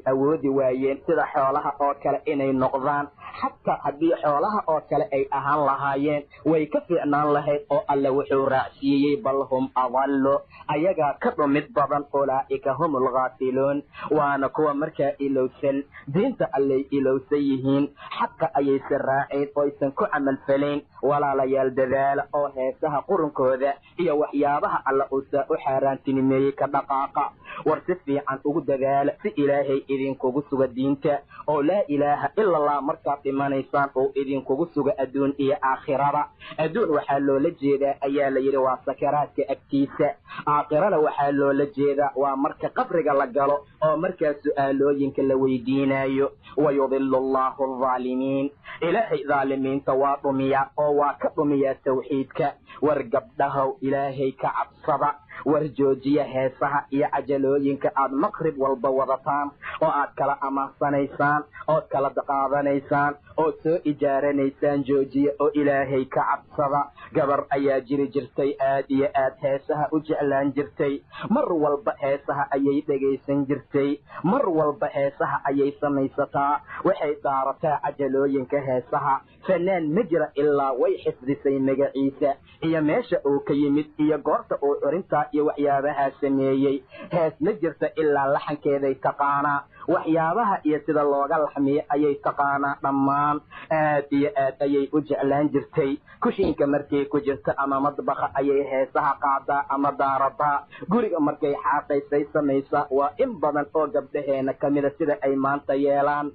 awoodi waayeen sida xoolaha oo kale inay noqdaan. xataa haddii xoolaha oo kale ay ahaan lahaayeen way ka fiicnaan lahayd oo alle wuxuu raacsiiyey bal hum adallu ayagaa ka dhumid badan ulaa'ika hum alghaafiluun waana kuwa markaa ilowsan diinta allay ilowsan yihiin xaqa ayaysan raaceen oo aysan ku camal falayn. walaalayaal dadaala oo heesaha qurunkooda iyo waxyaabaha alla uusaa u xaaraantinimeeyey ka dhaqaaqa. war si fiican ugu dadaala si ilaahay idinkugu suga diinta oo laa ilaaha ila allah markaad dhimanaysaan oo idinkugu suga adduun iyo aakhirada. adduun waxaa loola jeedaa ayaa la yidhi waa sakaraadka agtiisa. aakhirana waxaa loola jeedaa waa marka qabriga la galo oo markaa su'aalooyinka la weydiinayo. wayudilu allahu alظaalimiin ilaahay dhaalimiinta waa dhumiya oo waa ka dhumiyaa tawxiidka. war gabdhahow ilaahay ka cabsada. war joojiya heesaha iyo cajalooyinka aad maqrib walba wadataan oo aad kala amaahsanaysaan ood kala qaadanaysaan ood soo ijaaranaysaan. joojiya oo ilaahay ka cabsada. gabar ayaa jiri jirtay aad iyo aad heesaha u jeclaan jirtay. mar walba heesaha ayay dhegaysan jirtay. mar walba heesaha ayay samaysataa. waxay daarataa cajalooyinka heesaha. fanaan ma jira ilaa way xifdisay magaciisa iyo meesha uu ka yimid iyo goorta uu curintaa iyo waxyaabaha sameeyey. hees ma jirta ilaa laxankeeday taqaanaa. waxyaabaha iyo sida looga laxmiyo ayay taqaanaa dhammaan. aad iyo aad ayay u jeclaan jirtay. kushiinka markay ku jirto ama madbaqa ayay heesaha qaadaa ama daarataa. guriga markay xaaqaysay samaysaa. waa in badan oo gabdhaheena ka mida sida ay maanta yeelaan.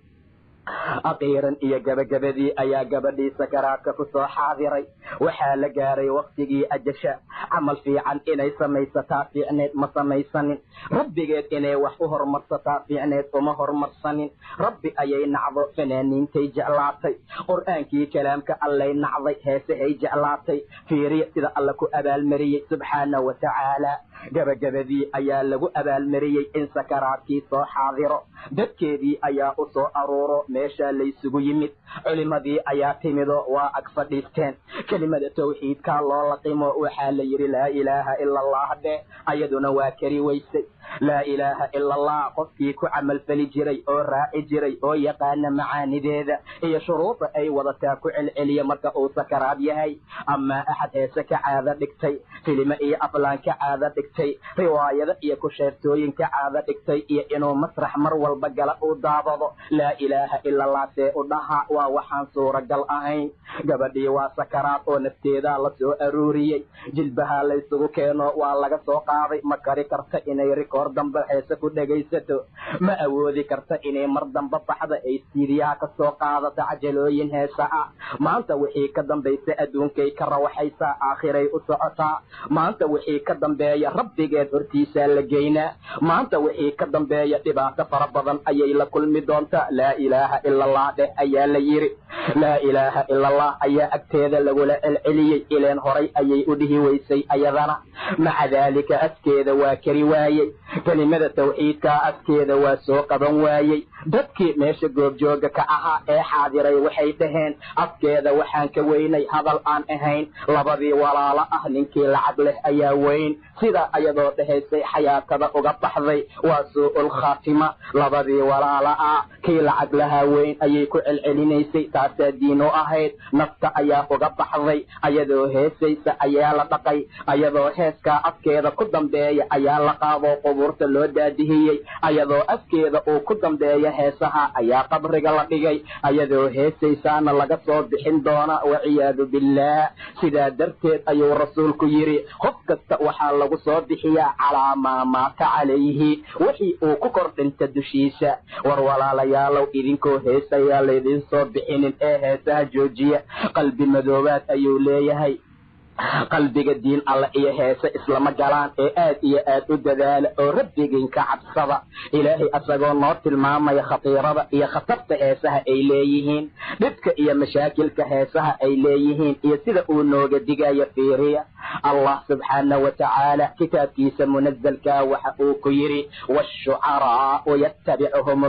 akhiiran iyo gabagabadii ayaa gabadhii sakaraadka ku soo xaadiray. waxaa la gaaray waktigii ajasha. camal fiican inay samaysataa fiicneed ma samaysanin. rabbigeed inay wax u horumarsataa fiicneed uma horumarsanin. rabbi ayay nacdo fanaaniintay jeclaatay. qur'aankii kalaamka allay nacday. heesahay jeclaatay. fiiriya sida alla ku abaalmariyey subxaana wa tacaala. gabagabadii ayaa lagu abaalmariyey in sakaraadkii soo xaadiro. dadkeedii ayaa u soo aruuro meeshaa laysugu yimid. culimadii ayaa timido waa ag fadhiisteen. kelimada tawxiidkaa loo laqimo. waxaa la yidhi laa ilaaha ila allah dhe. ayaduna waa kari weysay. laa ilaaha ila allah qofkii ku camalfali jiray oo raaci jiray oo yaqaana macaanideeda iyo shuruuda ay wadataa ku celceliya marka uu sakaraad yahay. amaa axad heese ka caado dhigtay. filime iyo aflaan ka caado dhigtay. riwaayado iyo ku sheertooyin ka caado dhigtay iyo inuu masrax mar walba gala uu daabado. laa ilaaha ila allah see u dhaha waa waxaan suuragal ahayn. gabadhii waa sakaraad oo nafteedaa la soo aruuriyey. jilbaha laysugu keeno waa laga soo qaaday. ma kari karta inay rikoor dambe heese ku dhegaysato. ma awoodi karta inay mar dambe baxda ay siiriyaha ka soo qaadato cajalooyin heesa ah. maanta wixii ka dambaysa adduunkay ka rawaxaysaa. aakhiray u socotaa. maanta wixii ka dambeeya rabbigeed hortiisaa la geynaa. maanta wixii ka dambeeya dhibaato fara badan ayay la kulmi doontaa. laa ilaaha ila allah dheh ayaa la yidhi. laa ilaaha ila allah ayaa agteeda lagula celceliyey. ileen horay ayay u dhihi weysay ayadana. maca daalika askeeda waa kari waayey. kelimada tawxiidkaa askeeda waa soo qaban waayey. dadkii meesha goobjooga ka ahaa ee xaadiray waxay dhaheen afkeeda waxaan ka weynay hadal aan ahayn. labadii walaalo ah ninkii lacag leh ayaa weyn. sidaa ayadoo dhahaysay xayaatada uga baxday. waa suu'ul khaatima. labadii walaalo ah kii lacag lahaa weyn ayay ku celcelinaysay. taasaa diin u ahayd. nafta ayaa uga baxday. ayadoo heesaysa ayaa la dhaqay. ayadoo heeskaa afkeeda ku dambeeya ayaa la qaadoo qubuurta loo daadihiyey. ayadoo afkeeda uu ku dambeeya heesaha ayaa qabriga la dhigay. ayadoo heesaysaana laga soo bixin doona waciyaadu billaah. sidaa darteed ayuu rasuulku yidhi qof kasta waxaa lagu soo bixiyaa calaa maa maata calayhi wixii uu ku kor dhinta dushiisa. war walaalayaalow idinkoo heesayaa laydin soo bixinin ee heesaha joojiya. qalbi madoobaad ayuu leeyahay. qalbiga diin alle iyo heese islama galaan ee aad iyo aad u dadaala oo rabbigiinka cabsada. ilaahay asagoo noo tilmaamaya khatiirada iyo khatarta heesaha ay leeyihiin. dhibka iyo mashaakilka heesaha ay leeyihiin iyo sida uu nooga digayo fiiriya. allah subxaana wa tacaala kitaabkiisa munazalkaa waxa uu ku yidhi waashucaraa'u yattabicuhum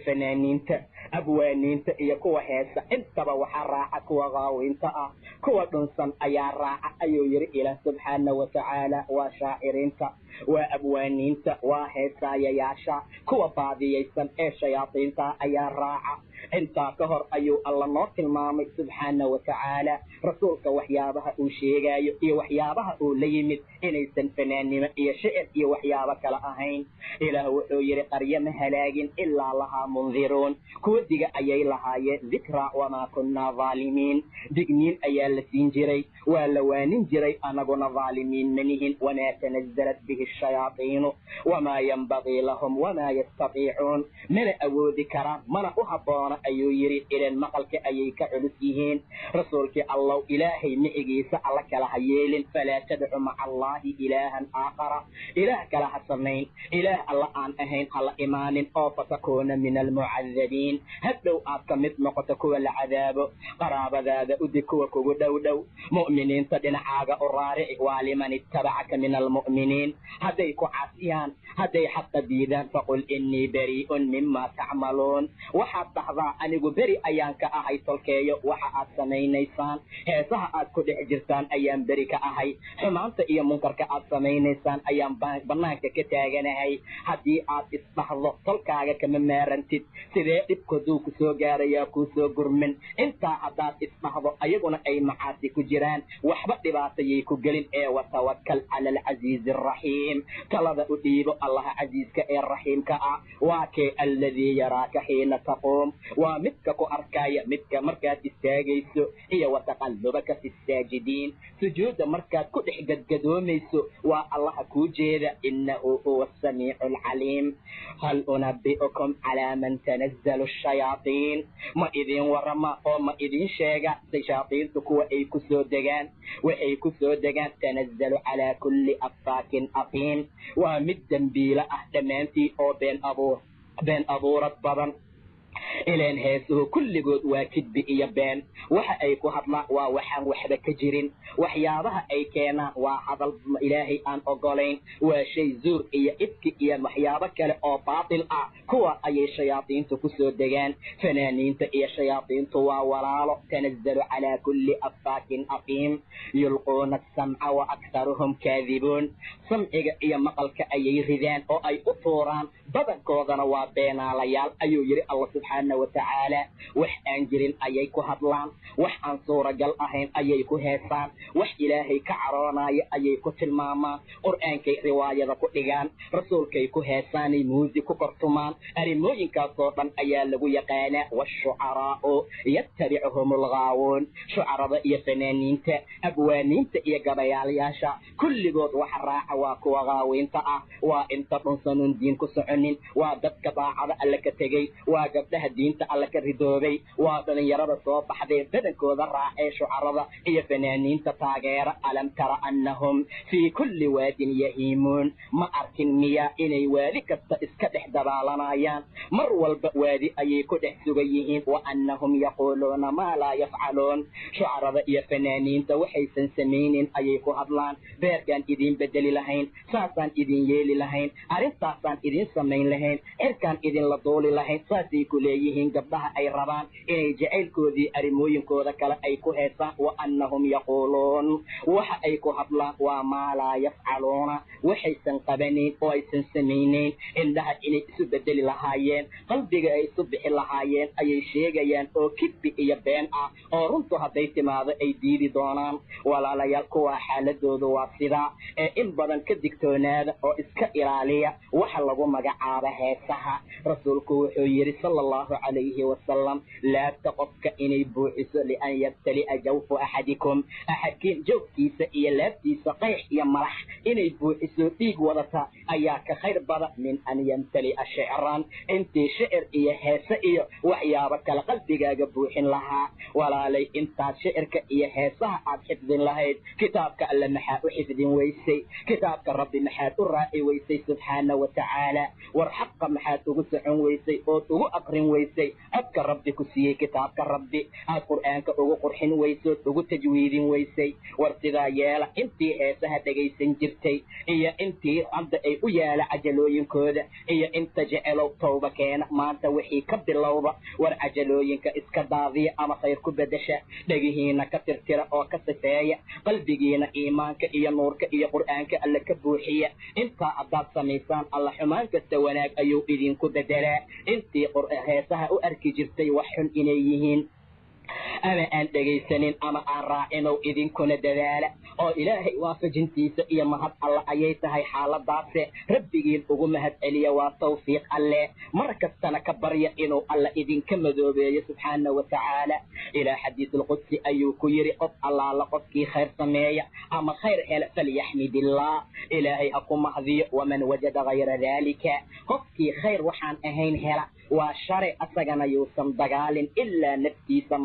fanaaniinta abwaaniinta iyo kuwa heesa intaba waxaa raaca kuwa qaawinta ah. kuwa dhunsan ayaa raaca ayuu yidhi ilaah subxaana wa tacaala. waa shaaciriinta وأبوانين وهيسايا ياشا كوا باذي يسن شياطين أيا راعة intaa ka hor ayuu alla noo tilmaamay subxaana wa tacaala rasuulka waxyaabaha uu sheegaayo iyo waxyaabaha uu la yimid inaysan fanaannimo iyo shicir iyo waxyaabo kale ahayn ilaah wuxuu yidhi qaryo ma halaagin ilaa lahaa mundiruun kuwa diga ayay lahaayeen dikraa wamaa kunnaa dhaalimiin digniin ayaa la siin jiray waa la waanin jiray anaguna dhaalimiin manihin wamaa tanazzalat bihi shayaaiinu wamaa yanbagii lahum wamaa yastatiicuun mana awoodi karaan mana u habboona ayuu yidhi ilan maqalka ayay ka culus yihiin rasuulkii allow ilaahay micigiisa alla kala ha yeelin falaa tadcu maca allaahi ilaahan aakhara ilaah kala ha samayn ilaah alla aan ahayn hala imaanin oo fatakuuna min almucadabiin hadhow aad ka mid noqoto kuwa la cadaabo qaraabadaada udi kuwa kugu dhowdhow mu'miniinta dhinacaaga u raarici waa liman ittabacaka min almu'miniin hadday ku caasiyaan hadday xaqa diidaan faqul innii barii'un mima tacmaluun waxaad dhahdaa anigu beri ayaan ka ahay tolkeeyo waxa aad samaynaysaan heesaha aad ku dhex jirtaan ayaan beri ka ahay xumaanta iyo munkarka aad samaynaysaan ayaan bannaanka ka taaganahay haddii aad isdhahdo tolkaaga kama maarantid sidee dhibkoduu ku soo gaarayaa kuu soo gurmin intaa haddaad isdhahdo ayaguna ay macaasi ku jiraan waxba dhibaatayay ku gelin ee watawakkal cala alcasiizi alraxiim talada u dhiibo allaha casiiska ee raxiimka ah waa kee alladii yaraaka xiina taquum waa midka ku arkaya midka markaad istaagayso iyo wataqallubaka fi saajidiin sujuudda markaad ku dhex gadgadoomayso waa allaha kuu jeeda innahu huwa asamiicu alcaliim hal unabbi'ukum calaa man tanazzalu ashayaatiin ma idin warama oo ma idin sheega shayaadiintu kuwa ay ku soo degaan waxay ku soo degaan tanazzalu calaa kulli affaakin afiim waa mid dembiila ah dhammaantii oo been abuurad badan ileen heesuhu kulligood waa kidbi iyo been waxa ay ku hadlaan waa waxaan waxba ka jirin waxyaabaha ay keenaan waa hadal ilaahay aan ogolayn waa shay zuur iyo ibki iyo waxyaabo kale oo baatil ah kuwa ayay shayaadiintu ku soo degaan fanaaniinta iyo shayaadiintu waa walaalo tanazzalu calaa kulli affaakin afiim yulquuna asamca wa aktaruhum kaadibuun samciga iyo maqalka ayay ridaan oo ay u tuuraan badankoodana waa beenaalayaal ayuu yidhi allah subxaana wa tacaala wax aan jirin ayay ku hadlaan wax aan suuragal ahayn ayay ku heesaan wax ilaahay ka caroonaya ayay ku tilmaamaan qur'aankay riwaayada ku dhigaan rasuulkay ku heesaanay muusi ku kortumaan arrimooyinkaasoo dhan ayaa lagu yaqaanaa washucaraa'u yattabicuhum alghaawuun shucarada iyo fanaaniinta abwaaniinta iyo gabayaalayaasha kulligood waxa raaca waa kuwa gaawiinta ah waa inta dhunsanuun diin ku soconin waa dadka daacada alle ka tegey waa gabdhaha diinta alle ka ridoobay waa dhalinyarada soo baxday badankooda raacee shucarada iyo fanaaniinta taageera alam tara annahum fii kulli waadin yahiimuun ma arkin miyaa inay waadi kasta iska dhex dabaalanayaan mar walba waadi ayay ku dhex sugan yihiin wa annahum yaquuluuna maa laa yafcaluun shucarada iyo fanaaniinta waxaysan samaynin ayay ku hadlaan beerkaan idiin bedeli lahayn saasaan idin yeeli lahayn arrintaasaan idin samayn lahayn cirkaan idinla duuli lahayn saasay ku leeyihiin gabdhaha ay rabaan inay jacaylkoodii arrimooyinkooda kale ay ku heesaan wa annahum yaquuluun waxa ay ku hadlaan waa maa laa yafcaluuna waxaysan qabanayn oo aysan samaynayn indhaha inay isu bedeli lahaayeen qalbiga ay isu bixi lahaayeen ayay sheegayaan oo kidbi iyo been ah oo runtu hadday timaado ay diidi doonaan walaalayaal kuwaa xaaladoodu waa sidaa ee in badan ka digtoonaada oo iska ilaaliya waxa lagu magacaaba heesaha rasuulku wuxuu yidhi sala allahu calayhi wasalam laabta qofka inay buuxiso lian yabtali'a jawfu axadikum axadkiin jawfkiisa iyo laabtiisa qayx iyo malax inay buuxiso dhiig wadata ayaa ka khayr badan min an yamtali'a shicran intii shicir iyo heese iyo waxyaabo kale qalbigaaga buuxin lahaa walaalay intaad shicirka iyo heesaha aad xifdin lahayd kitaabka alle maxaa u xifdin weysay kitaabka rabbi maxaad u raaci weysay subxaana wa tacaala war xaqa maxaad ugu socon weysay ood ugu aqrin weysay codka rabbi ku siiyey kitaabka rabbi aad qur'aanka ugu qurxin weysood ugu tajwiidin weysay war sidaa yeela intii heesaha dhegaysan jirtay iyo intii hadda ay u yaala cajalooyinkooda iyo inta jecelow towba keena maanta wixii ka bilowda war cajalooyinka iska daadiya ama khayr ku bedesha dhegihiina ka tirtira oo ka sifeeya qalbigiina iimaanka iyo nuurka iyo qur'aanka alle ka buuxiya intaa haddaad samaysaan alla xumaan kasta wanaag ayuu idinku bedelaa intii heesaha u arki jirtay wax xun inay yihiin ama aan dhegaysanin ama aan raacinow idinkuna dadaala oo ilaahay waafajintiisa iyo mahad alla ayay tahay xaaladaase rabbigiin ugu mahad celiya waa tawfiiq alle mar kastana ka barya inuu alla idinka madoobeeyo subxaana wa tacaala ilaa xadiisulqudsi ayuu ku yidhi qof allaala qofkii khayr sameeya ama khayr hela falyaxmidillah ilaahay ha ku mahdiyo waman wajada hayra daalika qofkii khayr waxaan ahayn hela waa share asagana yuusan dagaalin ilaa naftiisa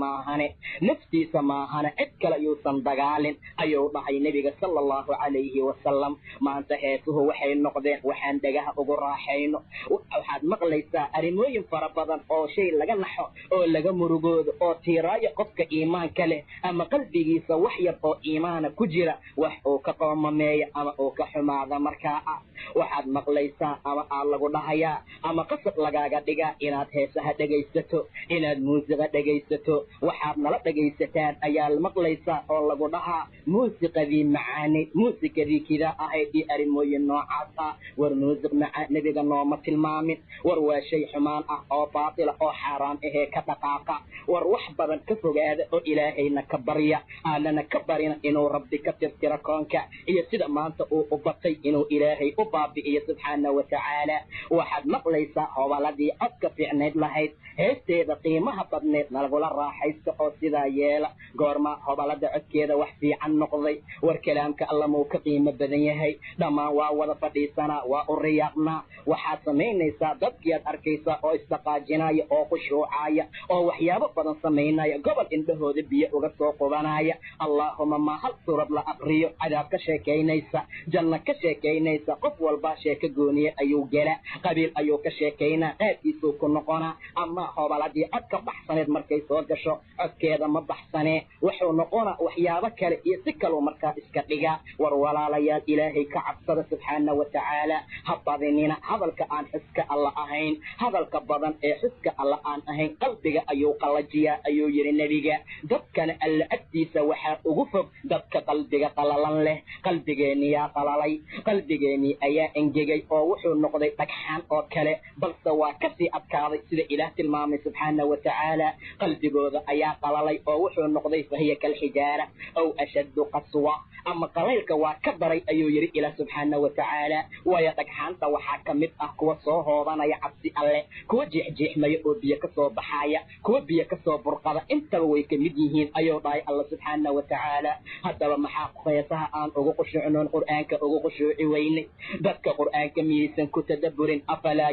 maahane cid kale yuusan dagaalin ayuu dhahay nebiga sala allahu calayhi wasalam maanta heesuhu waxay noqdeen waxaan dhagaha ugu raaxayno waxaad maqlaysaa arrimooyin fara badan oo shay laga naxo oo laga murugoodo oo tiiraayo qofka iimaanka leh ama qalbigiisa wax yar oo iimaana ku jira wax uu ka qoomameeya ama uu ka xumaada markaa ah waxaad maqlaysaa ama aad lagu dhahayaa ama qasab lagaaga dhigaa inaad heesaha dhegaysato inaad muusiqa dhegaysato waxaad nala dhegaysataan ayaa maqlaysaa oo lagu dhahaa muusiqadii macaanid muusikadii kidaa ahayd iyo arrimooyin noocaas ah war muusiq macaan nebiga nooma tilmaamin war waa shay xumaan ah oo baatila oo xaaraan ahee ka dhaqaaqa war wax badan ka fogaada oo ilaahayna ka barya aanana ka barina inuu rabbi ka tirtira koonka iyo sida maanta uu u batay inuu ilaahay u baabi'iyo subxaana wa tacaala waxaad maqlaysaa hobaladii codka fiicnayd lahayd heesteeda qiimaha badneed nalagula raaxaysto oo sidaa yeela goorma hobalada codkeeda wax fiican noqday war kalaamka alla muu ka qiimo badan yahay dhammaan waa wada fadhiisanaa waa u riyaaqnaa waxaad samaynaysaa dadkiiad arkaysaa oo isdhaqaajinaya oo khushuucaya oo waxyaabo badan samaynaya gobol indhahooda biyo uga soo qubanaya allaahuma ma hal surad la aqriyo cadaab ka sheekaynaysa janno ka sheekaynaysa qof walba sheeko gooniye ayuu gela qabiil ayuu ka sheekaynaa qaadkiisuu ku noqonaa ama hobaladii cod ka baxsaneed markay soo gasho codkeeda ma baxsanee wuxuu noqonaa waxyaabo kale iyo si kaluu markaa iska dhigaa war walaalayaal ilaahay ka cabsada subxaana wa tacaala ha badinina hadalka aan xuska alla ahayn hadalka badan ee xuska alla aan ahayn qalbiga ayuu qallajiyaa ayuu yidhi nebiga dadkana alla agtiisa waxaa ugu fog dadka qalbiga qalalan leh qalbigeenniyaa qalalay qalbigeennii ayaa engegay oo wuxuu noqday dhagxaan oo kale balse waa kasii adkaaday sida ilaah tilmaamay subxaana wa tacaala qalbigooda ayaa qalalay oo wuxuu noqday fahiya kalxijaara aw ashaddu qaswa ama qalaylka waa ka daray ayuu yidhi ilaah subxaana wa tacaala waayo dhagxaanta waxaa ka mid ah kuwa soo hoobanaya cabsi alle kuwa jeexjeexmaya oo biyo ka soo baxaya kuwa biyo ka soo burqada intaba way ka mid yihiin ayuu dhahay alla subxaana wa tacaala haddaba maxaa heesaha aan ugu khushuucnoon qur'aanka ugu khushuuci weynay dadka qur'aanka miyaysan ku tadabburin afalaa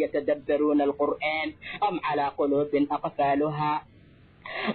yatadabbaruuna alqur'aan am calaa quluubin aqfaaluhaa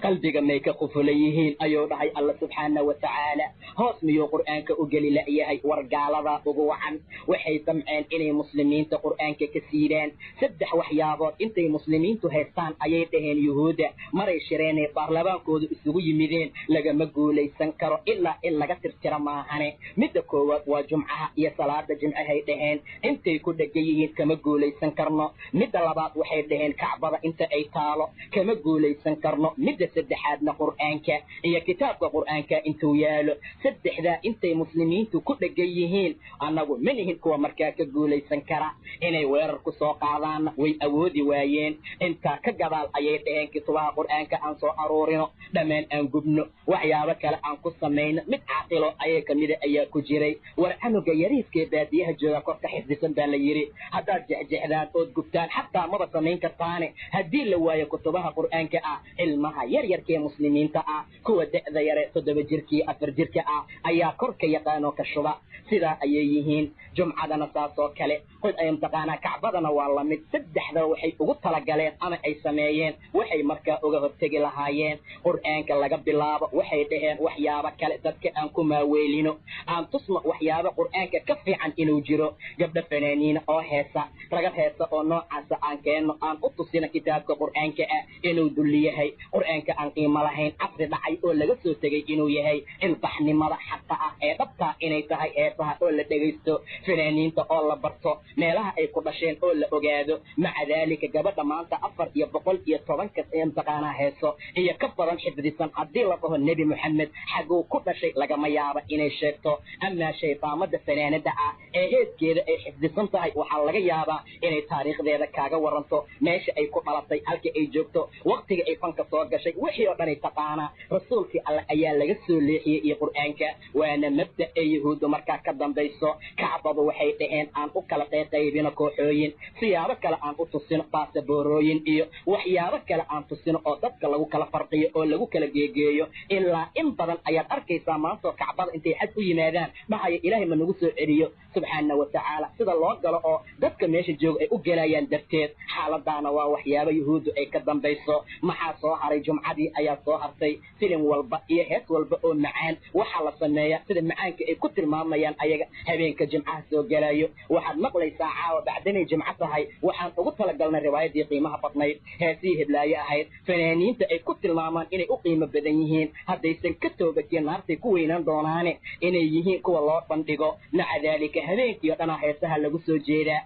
qalbiga may ka qufulan yihiin ayuu dhahay alla subxaana wa tacaala hoos miyuu qur'aanka u geli la'yahay war gaaladaa ugu wacan waxay damceen inay muslimiinta qur'aanka ka siidaan 3 waxyaabood intay muslimiintu haystaan ayay dhaheen yuhuudda maray shireenay baarlamaankooda isugu yimideen lagama guulaysan karo ilaa in laga tirtira maahane midda koowaad waa jumcaha iyo salaada jimcahay dhaheen intay ku dhegan yihiin kama guulaysan karno midda labaad waxay dhaheen kacbada inta ay taalo kama guulaysan karno midda saddexaadna qur'aanka iyo kitaabka qur'aanka intuu yaalo saddexdaa intay muslimiintu ku dhegan yihiin annagu manihin kuwa markaa ka guulaysan kara inay weerar ku soo qaadaanna way awoodi waayeen intaa ka gadaal ayay dhaheen kitabaha qur'aanka aan soo aruurino dhammaan aan gubno waxyaabo kale aan ku samayno mid caaqilo ayay kamida ayaa ku jiray war canuga yariiskee baadiyaha jooga korka xifdisan baa la yidhi haddaad jexjexdaan ood gubtaan xataa maba samayn kartaane haddii la waayo kutubaha qur'aanka ah ilmaha ilmaha yaryarkee muslimiinta ah kuwa da'da yare 7 jirkii 4 jirka ah ayaa korka yaqaano ka shuba sidaa ayay yihiin jumcadana saasoo kale qod ay imtixaana kacbadana waa la mid saddexda waxay ugu talagaleen ama ay sameeyeen waxay markaa uga hortagi lahaayeen quraanka laga bilaabo waxay dhaheen waxyaabo kale dadka aan ku maaweelino aan tusma waxyaabo quraanka ka fiican inuu jiro gabdha fanaaniin oo heesa raga heesa oo noocaas aan keeno aan u tusina kitaabka quraanka inuu duliyahay quraanka aan qiimo lahayn cabsi dhacay oo laga soo tagay inuu yahay ilbaxnimada xaqa ah ee dhabta inay tahay heesaha oo la dhageysto fanaaniinta oo la barto meelaha ay ku dhasheen oo la ogaado maca dalika gabadha maanta 410 ka imtixaana heeso iyo ka badan xifdisan hadii la dhaho nabi maxamed xaguu ku dhashay laga ma yaaba inay sheegto ama shaytaamada fanaanada ah ee heeskeeda ay xifdisan tahay waxa laga yaabaa inay taariikhdeeda kaaga waranto meesha ay ku dhalatay halka ay joogto waqtiga ay fanka soo gashay wixii oo dhan ay taqaana rasuulkii Allah ayaa laga soo leexiyay iyo quraanka waana mabda ay yahuudu markaa ka dambayso kacbadu waxay dhaheen aan u kala qaybino kooxooyin siyaabo kale aan u tusino baasaboorooyin iyo waxyaabo kale aan tusino oo dadka lagu kala farqiyo oo lagu kala geegeeyo ilaa in badan ayaad arkaysaa maanta kacbada intay xad u yimaadaan dhahayo ilaahay ma nagu soo celiyo subxaanahu wa ta'ala sida loo galo oo dadka meesha jooga ay u galayaan darteed xaaladana waa waxyaabo yahuudu ay ka dambayso maxaa soo haray jumcadii ayaa soo hartay filim walba iyo hees walba oo macaan waxa la sameeyaa sida macaanka ay ku tilmaamayaan ayaga habeenka jumcaha soo galayo waxaad maqlaysaa caawa bacdanay jumca tahay waxaan ugu talagalnay riwaayadii qiimaha badnayd heesii hiblaaye ahayd fanaaniinta ay ku tilmaamaan inay u qiimo badan yihiin haddaysan ka toobakeen naartay ku weynaan doonaane inay yihiin kuwa loo bandhigo maca daalika habeenkii oo dhanaa heesaha lagu soo jeedaa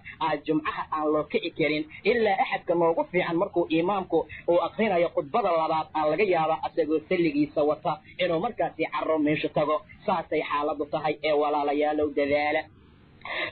jumcaha aan loo kici karin ilaa axadka noogu fiican markuu imaamku uu aqrinayo khudbada labaad aan laga yaabaa asagoo salligiisa wata inuu markaasi carro meesha tago saasay xaaladu tahay ee walaalayaalow dadaala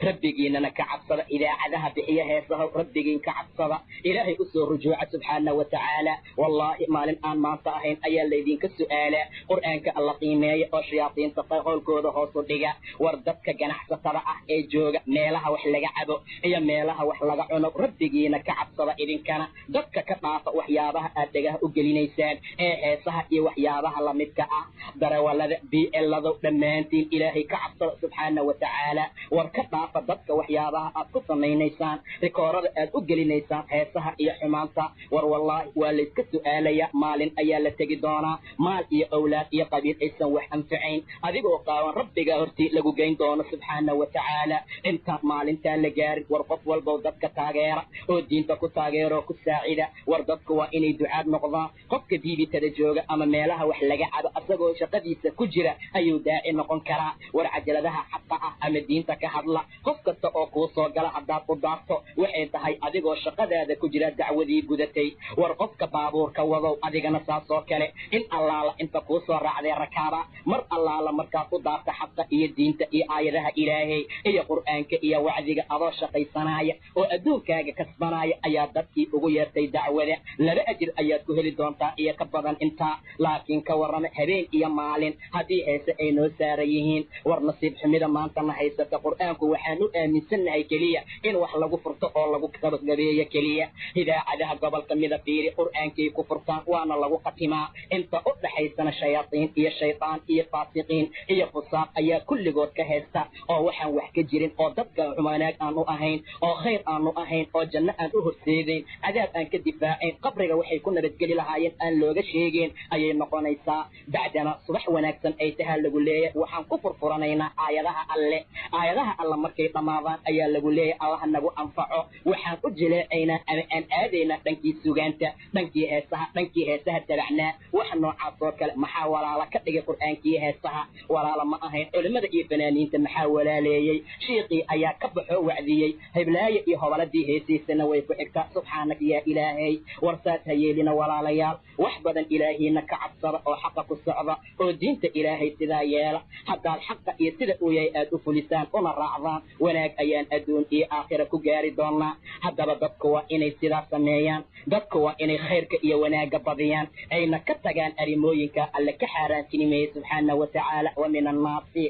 rabbigiinana ka cabsada idaacadaha bixiya heesaha rabbigiin ka cabsada ilaahay u soo rujuuca subxaanahu wa ta'ala wallahi maalin aan maanta ahayn ayaa laydinka su'aalaa quraanka alla qiimeeyo oo shayaatiinta qowlkooda hoos u dhiga war dadka ganacsatada ah ee jooga meelaha wax laga cabo iyo meelaha wax laga cuno rabbigiina ka cabsada idinkana dadka ka dhaafa waxyaabaha aad dhagaha u gelinaysaan ee heesaha iyo waxyaabaha la midka ah darawalada BL-lada dhammaantiin ilaahay ka cabsada subxaanahu wa ta'ala war ka dhaafa dadka waxyaabaha aad ku samaynaysaan rikoorada aad u gelinaysaan heesaha iyo xumaanta war wallahi waa la iska su'aalaya maalin ayaa la tegi doonaa maal iyo awlaad iyo qabiil aysan wax anfacayn adigoo qaawan rabbiga hortii lagu geyn doono subxaanahu wa ta'ala inta maalintaan la gaarin war qof walba dadka taageera oo diinta ku taageero ku saacida war dadku waa inay ducaad noqdaan qofka diibitada jooga ama meelaha wax laga cabo asagoo shaqadiisa ku jira ayuu daaci noqon karaa war cajaladaha xaqa ah ama diinta ka hadla qof kasta oo kuu soo gala haddaad u daarto waxay tahay adigoo shaqadaada ku jira dacwadii gudatay war qofka baabuurka wadow adigana saasoo kale in allaala inta kuu soo raacday rakaaba mar allaala markaad u daarta xaqa iyo diinta iyo aayadaha ilaahay iyo qur'aanka iyo wacdiga adoo shaqaysanaya oo adduunkaaga kasbanaya ayaa dadkii ugu yeertay dacwada laba ajir ayaad ku heli doontaa iyo ka badan intaa laakiin ka warrama habeen iyo maalin haddii heese ay noo saaran yihiin war nasiib xumida maantana haysata qur'aanku waxaan u aaminsannahay keliya in wax lagu furto oo lagu gabagabeeyo keliya idaacadaha gobolka mida fiiri qur'aankay ku furtaan waana lagu khatimaa inta u dhaxaysana shayaatiin iyo shaytaan iyo faasiqiin iyo fusaaq ayaa kulligood ka haysta oo waxaan wax ka jirin oo dadka xumaanaag aan u ahayn oo khayr aan u ahayn oo janno aan u horseedayn cadaab aan ka difaacayn qabriga waxay ku nabadgeli lahaayeen aan looga sheegeen ayay noqonaysaa bacdana subax wanaagsan ay tahay lagu leeyahay waxaan ku furfuranaynaa aayadaha alle markay dhamaadaan ayaa lagu leeyahay Allah nagu anfaco waxaan u jileecaynaa ama aan aadaynaa dhankii sugaanta dhankii heesaha tabacnaa wax noocaas oo kale maxaa walaala ka dhigay qur'aankii heesaha walaala ma ahayn culimada iyo fanaaniinta maxaa walaaleeyay sheekii ayaa ka baxo wacdiyay hiblaaye iyo hobaladii heesiisana way ku xigtaa subxaanaka yaa ilaahay warsaad hayeelina walaalayaal wax badan ilaahayna ka cabsada oo xaqa ku socda oo diinta ilaahay sidaa yeela haddaad xaqa iyo sida uu yahay aad u fulisaan una raacdaan wanaag ayaan adduun iyo aakhira ku gaari doonaa. haddaba dadku waa inay sidaas sameeyaan. dadku waa inay khayrka iyo wanaagga badiyaan, ayna ka tagaan arrimooyinka alle ka xaaraantinimeeyey subxaana wa tacaala. wa min annaasi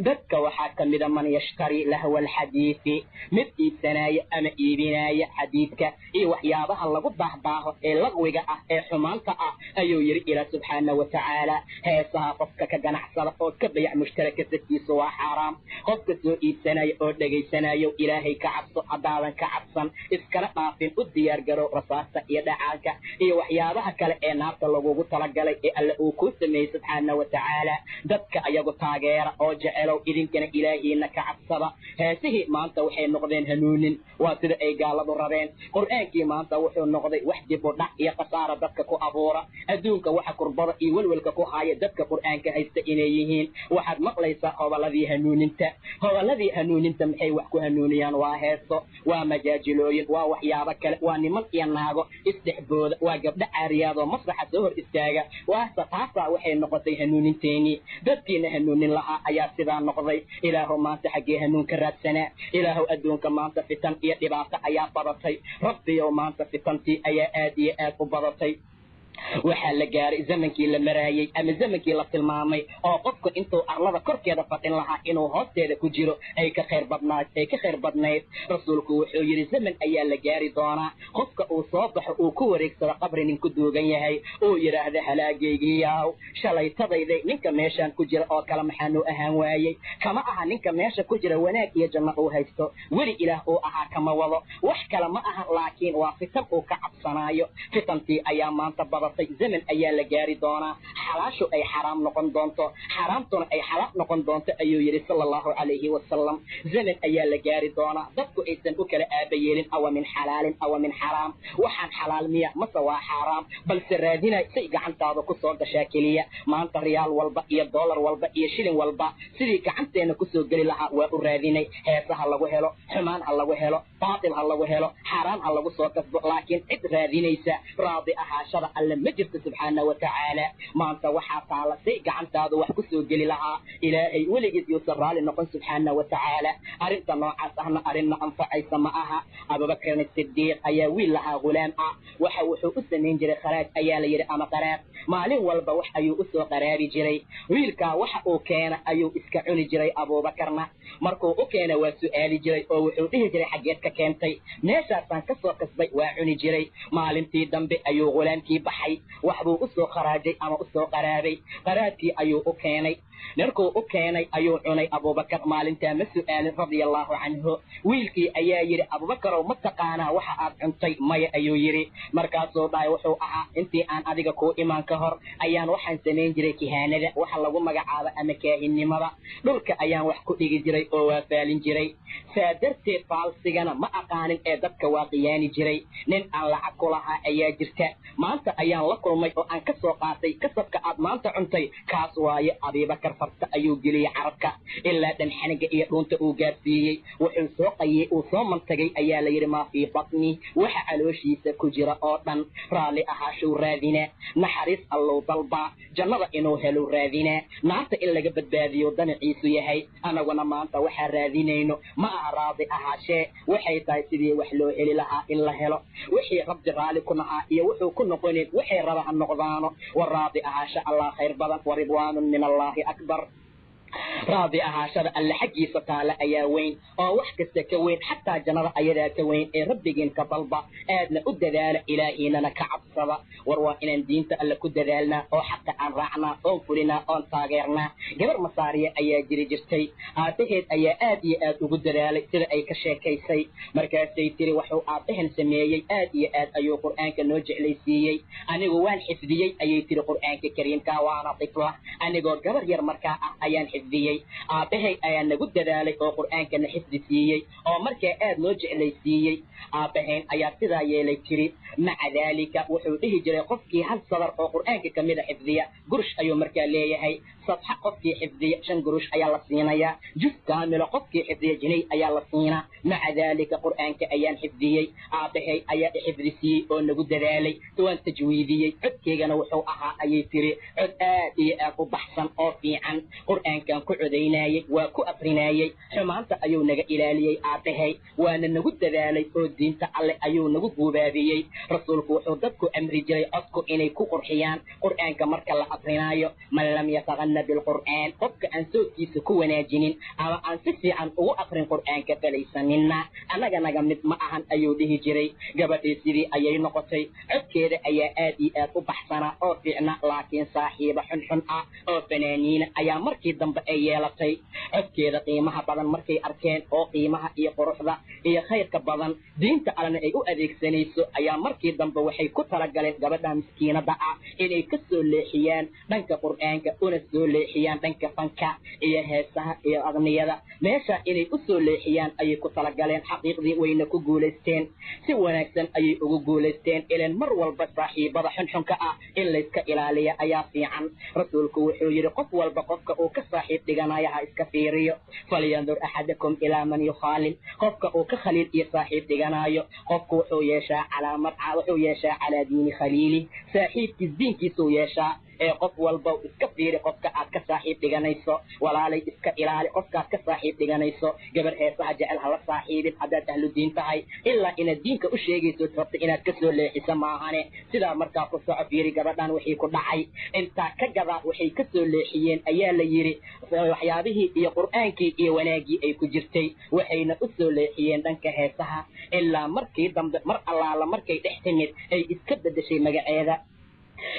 dadka waxaa ka mida man yashtari lahwa alxadiidi, mid iibsanaya ama iibinaya xadiidka iyo waxyaabaha lagu daahbaaho ee laqwiga ah ee xumaanta ah, ayuu yidhi ilaah subxaana wa tacaala. heesaha qofka ka ganacsada oo ka bayac mushtaraka dadkiisu waa xaaraam. qofka soo iibsanaya oo dhegaysanayo ilaahay ka cabso. haddaadan ka cabsan iskala dhaafin, u diyaar garow rasaasta iyo dhacaanka iyo waxyaabaha kale ee naarta lagugu talagalay ee alle uu kuu sameeyey subxaana wa tacaala. dadka ayagu taageera oo jecelow idinkana ilaahiina ka cabsada. heesihii maanta waxay noqdeen hanuunin, waa sida ay gaaladu rabeen. qur'aankii maanta wuxuu noqday wax dib u dhac iyo khasaara dadka ku abuura. adduunka waxa kurbada iyo welwelka ku haya dadka qur'aanka haysta inay yihiin. waxaad maqlaysaa hobolladii hanuuninta. hobolladii hanuuninta maxay wax ku hanuuniyaan? waa heeso, waa majaajilooyin, waa waxyaabo kale, waa niman iyo naago isdhexbooda, waa gabdho caariyaadoo masraxa soo hor istaaga. waase taasaa waxay noqotay hanuuninteenii. dadkiina hanuunin lahaa ayaa sidaa noqday. ilaahu maanta xaggee hanuun ka raadsanaa? ilaahu adduunka maanta fitan iyo dhibaato ayaa badatay. rabbiyow maanta fitantii ayaa aad iyo aad u badatay. waxaa la gaaray zamankii la maraayey ama zamankii la tilmaamay oo qofku intuu arlada korkeeda fadhin lahaa inuu hoosteeda ku jiro ay ka khayr badnayd. rasuulku wuxuu yidhi zaman ayaa la gaari doonaa qofka uu soo baxo uu ku wareegsado qabri nin ku duugan yahay, uu yidhaahda halaagaygiiyaaw shalaytadayday ninka meeshaan ku jira oo kale maxaanuu ahaan waayey. kama aha ninka meesha ku jira wanaag iyo janno uu haysto, weli ilaah uu ahaa kama wado, wax kale ma aha, laakiin waa fitan uu ka cabsanaayo. fitantii ayaa maanta badatay. zaman ayaa la gaari doonaa xalaashu ay xaraam noqon doonto, xaraamtuna ay xalaal noqon doonto, ayuu yidhi sala allahu calayhi wasalam. zaman ayaa la gaari doonaa dadku aysan u kala aaba yeelin awa min xalaalin awa min xaraam. waxaan xalaal miya mase waa xaaraam, balse raadinay say gacantaada ku soo gashaa keliya. maanta riyaal walba iyo doolar walba iyo shilin walba sidii gacanteena kusoo geli lahaa waa u raadinay. heesa ha lagu helo, xumaan ha lagu helo, baatil ha lagu helo, xaaraan ha lagu soo kasbo, laakiin cid raadinaysa raadi ahaashada alle ma jirto subxaana wa tacaala. maanta waxaa taala say gacantaadu wax kusoo geli lahaa. ilaahay weligiis yuusan raali noqon subxaana wa tacaala. arrinta noocaas ahna arrinna anfacaysa ma aha. abubakrin sidiiq ayaa wiil lahaa ghulaam ah. wuxuu u samayn jiray kharaaj ayaa la yidhi ama qaraab. maalin walba wax ayuu usoo qaraabi jiray. wiilkaa waxa uu keena ayuu iska cuni jiray. abuubakarna markuu u keena waa su'aali jiray oo wuxuu dhihi jiray xaggeed ka keentay? meeshaasaan ka soo kasbay, waa cuni jiray. maalintii dambe ayuu ghulaamkii baxay, waxbuu u soo kharaajay ama u soo qaraabay. qaraabkii ayuu u keenay. markuu u keenay ayuu cunay. abubakar maalintaa ma su'aalin radia allahu canhu. wiilkii ayaa yidhi abubakarow ma taqaanaa waxa aad cuntay? maya ayuu yidhi. markaasuu dhahay wuxuu ahaa intii aan adiga kuu imaan ka hor ayaan waxaan samayn jiray kihaanada, waxa lagu magacaabo ama kaahinnimada. dhulka ayaan wax ku dhigi jiray oo waa faalin jiray. saa darteed faalsigana ma aqaanin ee dadka waa qiyaani jiray. nin aan lacag ku lahaa ayaa jirta. maanta ayaan la kulmay oo aan ka soo qaatay kasabka aad maanta cuntay, kaas waaye. abibakar farta ayuu geliyey carabka ilaa dhanxaniga iyo dhuunta uu gaarsiiyey. wuxuu soo qayey uu soo mantagay ayaa la yidhi maa fii batni, waxa calooshiisa ku jira oo dhan. raalli ahaashuu raadinaa, naxariis allow dalbaa, jannada inuu helo raadinaa, naarta in laga badbaadiyo danaciisu yahay. anaguna maanta waxaa raadinayno ma aha raadi ahaashee, waxay tahay sidii wax loo heli lahaa in la helo. wixii rabbi raalli ku nahaa iyo wuxuu ku noqonin waxay raba ha noqdaano. waraadi ahaasha allah khayr badan, waridwaanun min allahi akbar. raadi ahaashada alle xaggiisa taala ayaa weyn oo wax kasta ka weyn, xataa jannada ayadaa ka weyn. ee rabbigiin ka dalba, aadna u dadaala, ilaahiinana ka cabsada. war waa inaan diinta alle ku dadaalnaa oo xaqa aan raacnaa, oon fulinaa, oon taageernaa. gabar masaariya ayaa jiri jirtay. aabaheed ayaa aad iyo aad ugu dadaalay sida ay ka sheekaysay. markaasay tiri wuxuu aabahan sameeyey aad iyo aad ayuu qur'aanka noo jeclaysiiyey. anigu waan xifdiyey ayay tiri qur'aanka kariimka, waana tifla. anigoo gabar yar markaa ah ayaan xifdiyey. aabahay ayaa nagu dadaalay oo qur'aankana xifdi siiyey oo markaa aad noo jeclaysiiyey. aabahayn ayaa sidaa yeelay tiri. maca daalika wuxuu dhihi jiray qofkii hal sadar oo qur'aanka ka mida xifdiya gurush ayuu markaa leeyahay. صفحة قفكي حفظي شنقروش أيا لسينيا جزء كامل قفكي حفظي جني أيا لسينا مع ذلك قرآنك أيان حفظي أعطيه أيا حفظي ونقود ذلك توان تجويدي عدكي نوحو أها أي تري عد آدي أكو بحثا أو في عن قرآن كان كعديناي وكو أفريناي حمانت أيو نغا إلاليي أعطيه وانا نقود ذلك ودين تعالي أيو نقود بوبابيي رسولك وحودتك أمري جري أسكو إني كو قرحيان قرآن كمركا لأفرينايو من لم يتغنى بالقرآن قفك أن سوكي سكو وناجنين أما أن سفي عن أو أفرين قرآن كفليس منا أنا نغمت معهن أيو ديه جري قبل سيدي أيي نقطي عدكيد أيا آدي أكو بحثنا أو فعنا لكن صاحب حنحن أو فنانين أيا مركي دنب أيا لطي عدكيد قيمها بدن مركي أركان أو قيمها إيا قرحة إيا خيرك بدن دينتا ألنا أيو أديك سنيسو أيا مركي دنب وحي كترقلت قبلها مسكينة دعا إني كسو الليحيان دنك قرآنك ونسو الليحيان دنك فنكا إيا هيسها إيا أغنية ماشا إني أسو الليحيان أي كترقلين حقيقي وينكو قولستين سواناكسن أي أغو قولستين إلين مرول بصاحي بضحن حنكا إلا إسكا إلاليا أيا في عن رسولك وحيري قف والبقفك أو كصاحب دقنايها إسكافيريو فلينظر أحدكم إلى من يخالل قفك أو كخليل إيا صاحب دقنايو قفك وحو يشاء على مرعى وحو يشاء على دين خليلي صاحب الدين كيسو يشاء qof walba iska fiiri qofka aad ka saaxiib dhiganayso walaalay iska ilaali qofka aad ka saaxiib dhiganayso gabar heesaha jecel hala saaxiibin haddaad ahlu diin tahay ilaa inaad diinka u sheegayso rabta inaad ka soo leexisa maahane sidaa markaa ku soco fiiri gabadhan wixii ku dhacay intaa ka gada waxay ka soo leexiyeen ayaa la yiri waxyaabihii iyo qur'aankii iyo wanaagii ay ku jirtay waxayna u soo leexiyeen dhanka heesaha ilaa markii dambe mar allaala markay dhex timid ay iska bedeshay magaceeda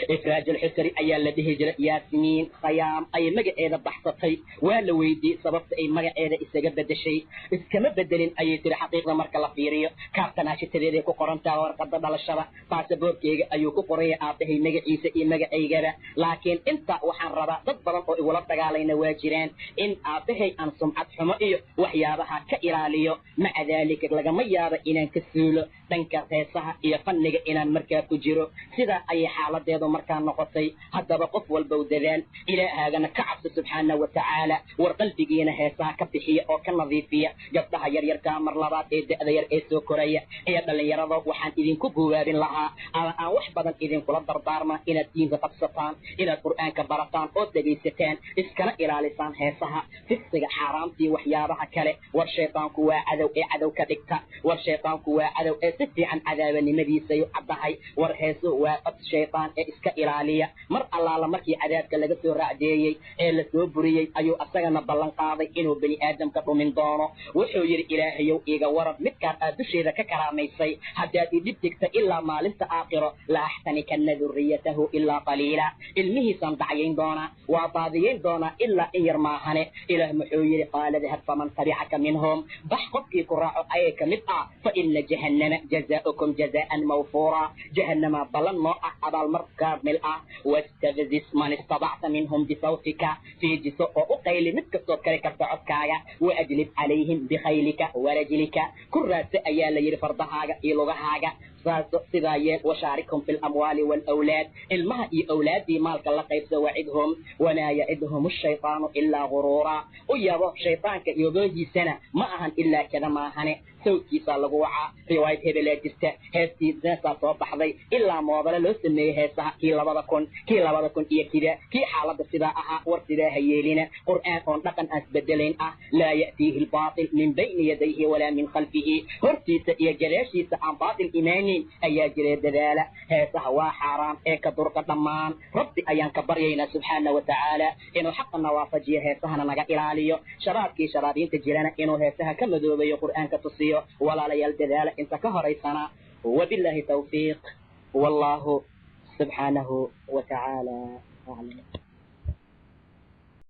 إفراج الحسري أيا لديه جرى ياسمين خيام أي مجا إذا بحثتي ولا ويدي سببت أي مجا إذا إستجاب الشيء إسكما بدلين أي ترى حقيقة مركا لفيريو كابتن عشت تريدي كو قرنتا ورقد على الشبا باسبورك أيو كو قرية أعطيه مجا إيسا إي مجا أي جرى لكن أنت وحن ربا ضد بلن أو ولدك علينا واجران إن أعطيه أن سمعت حمائي وحيابها كإراليو مع ذلك لغا ميابا إنان كسولو دنكا تيسها إيا فنغا إنان مركا كجيرو سيدا أي حالة ديدو مركان نقطي هذا بقف والبودلان إلى هذا كعب سبحانه وتعالى ورقلبينا هيسا كبحية أو كنظيفية قبضها يرير كامر لبات إذا ير إيسو كوريا إذا اللي يرضى وحان إذن كبوغارين لها أو وحبدا إذن كل الدردارما إلى الدين كقصتان إلى القرآن كبرتان أو دقيستان إسكنا إلى لسان هيسها فكسك حرامتي وحيابها كالي والشيطان كوا عدو عدو كدكتا والشيطان كوا عدو ستي عن عذاب النبي سيعبها ورهيسو وقت الشيطان iska ilaaliya mar allaala markii cadaadka laga soo raacdeeyay ee la soo buriyay ayuu asagana ballan qaaday inuu bani aadamka dhumin doono wuxuu yiri ilaahayow iiga warab midkaan aad dusheeda ka karaamaysay haddaad i dhib digta ilaa maalinta aakhiro la axtanikanna durriyatahu ilaa qaliila ilmihiisan dacyayn doonaa waa baadiyayn doonaa ilaa in yar maahane ilaah muxuu yiri qaala dahab faman tabicaka minhum bax qofkii ku raaco ayay ka mid ah fa ina jahannama jazaa'ukum jazaa'an mawfuura jahannama ballan noo ah abaalmar كامل واستفزز من استطعت منهم بصوتك في جسوء وقيل مثل صوت كريكة عسكايا وأجلب عليهم بخيلك ورجلك كرات أيال يرفضها إلغها صدايا وشاركهم في الأموال والأولاد الماء أولادي مالك الله قيبس وعدهم ولا يعدهم الشيطان إلا غرورا ويابا شيطان كيوبوهي سنة معهن إلا كذا معهن سوكي صالقوعا رواية هبلاتيستا هستي ناسا صوبح ذي إلا موابلا لو سميه هسا كي لبضكن إيا كده كي حالة صداءها ورصداء هيالين قرآن ونقن أسبدلين لا يأتيه الباطل من بين يديه ولا من خلفه هرتيس إيا جلاشيس عن باطل إيماني أيا جريد ذلك هسا هو حرام إيكا درق دمان ربي أيان كبرينا سبحانه وتعالى إنو حق النوافجي هسا هنا نقا إلاليو شرابكي شرابين تجيلنا إنو هسا كمدوبي قرآن كتصيو ولا ليلد ذلك انت كهريسنا وبالله توفيق والله سبحانه وتعالى أعلم.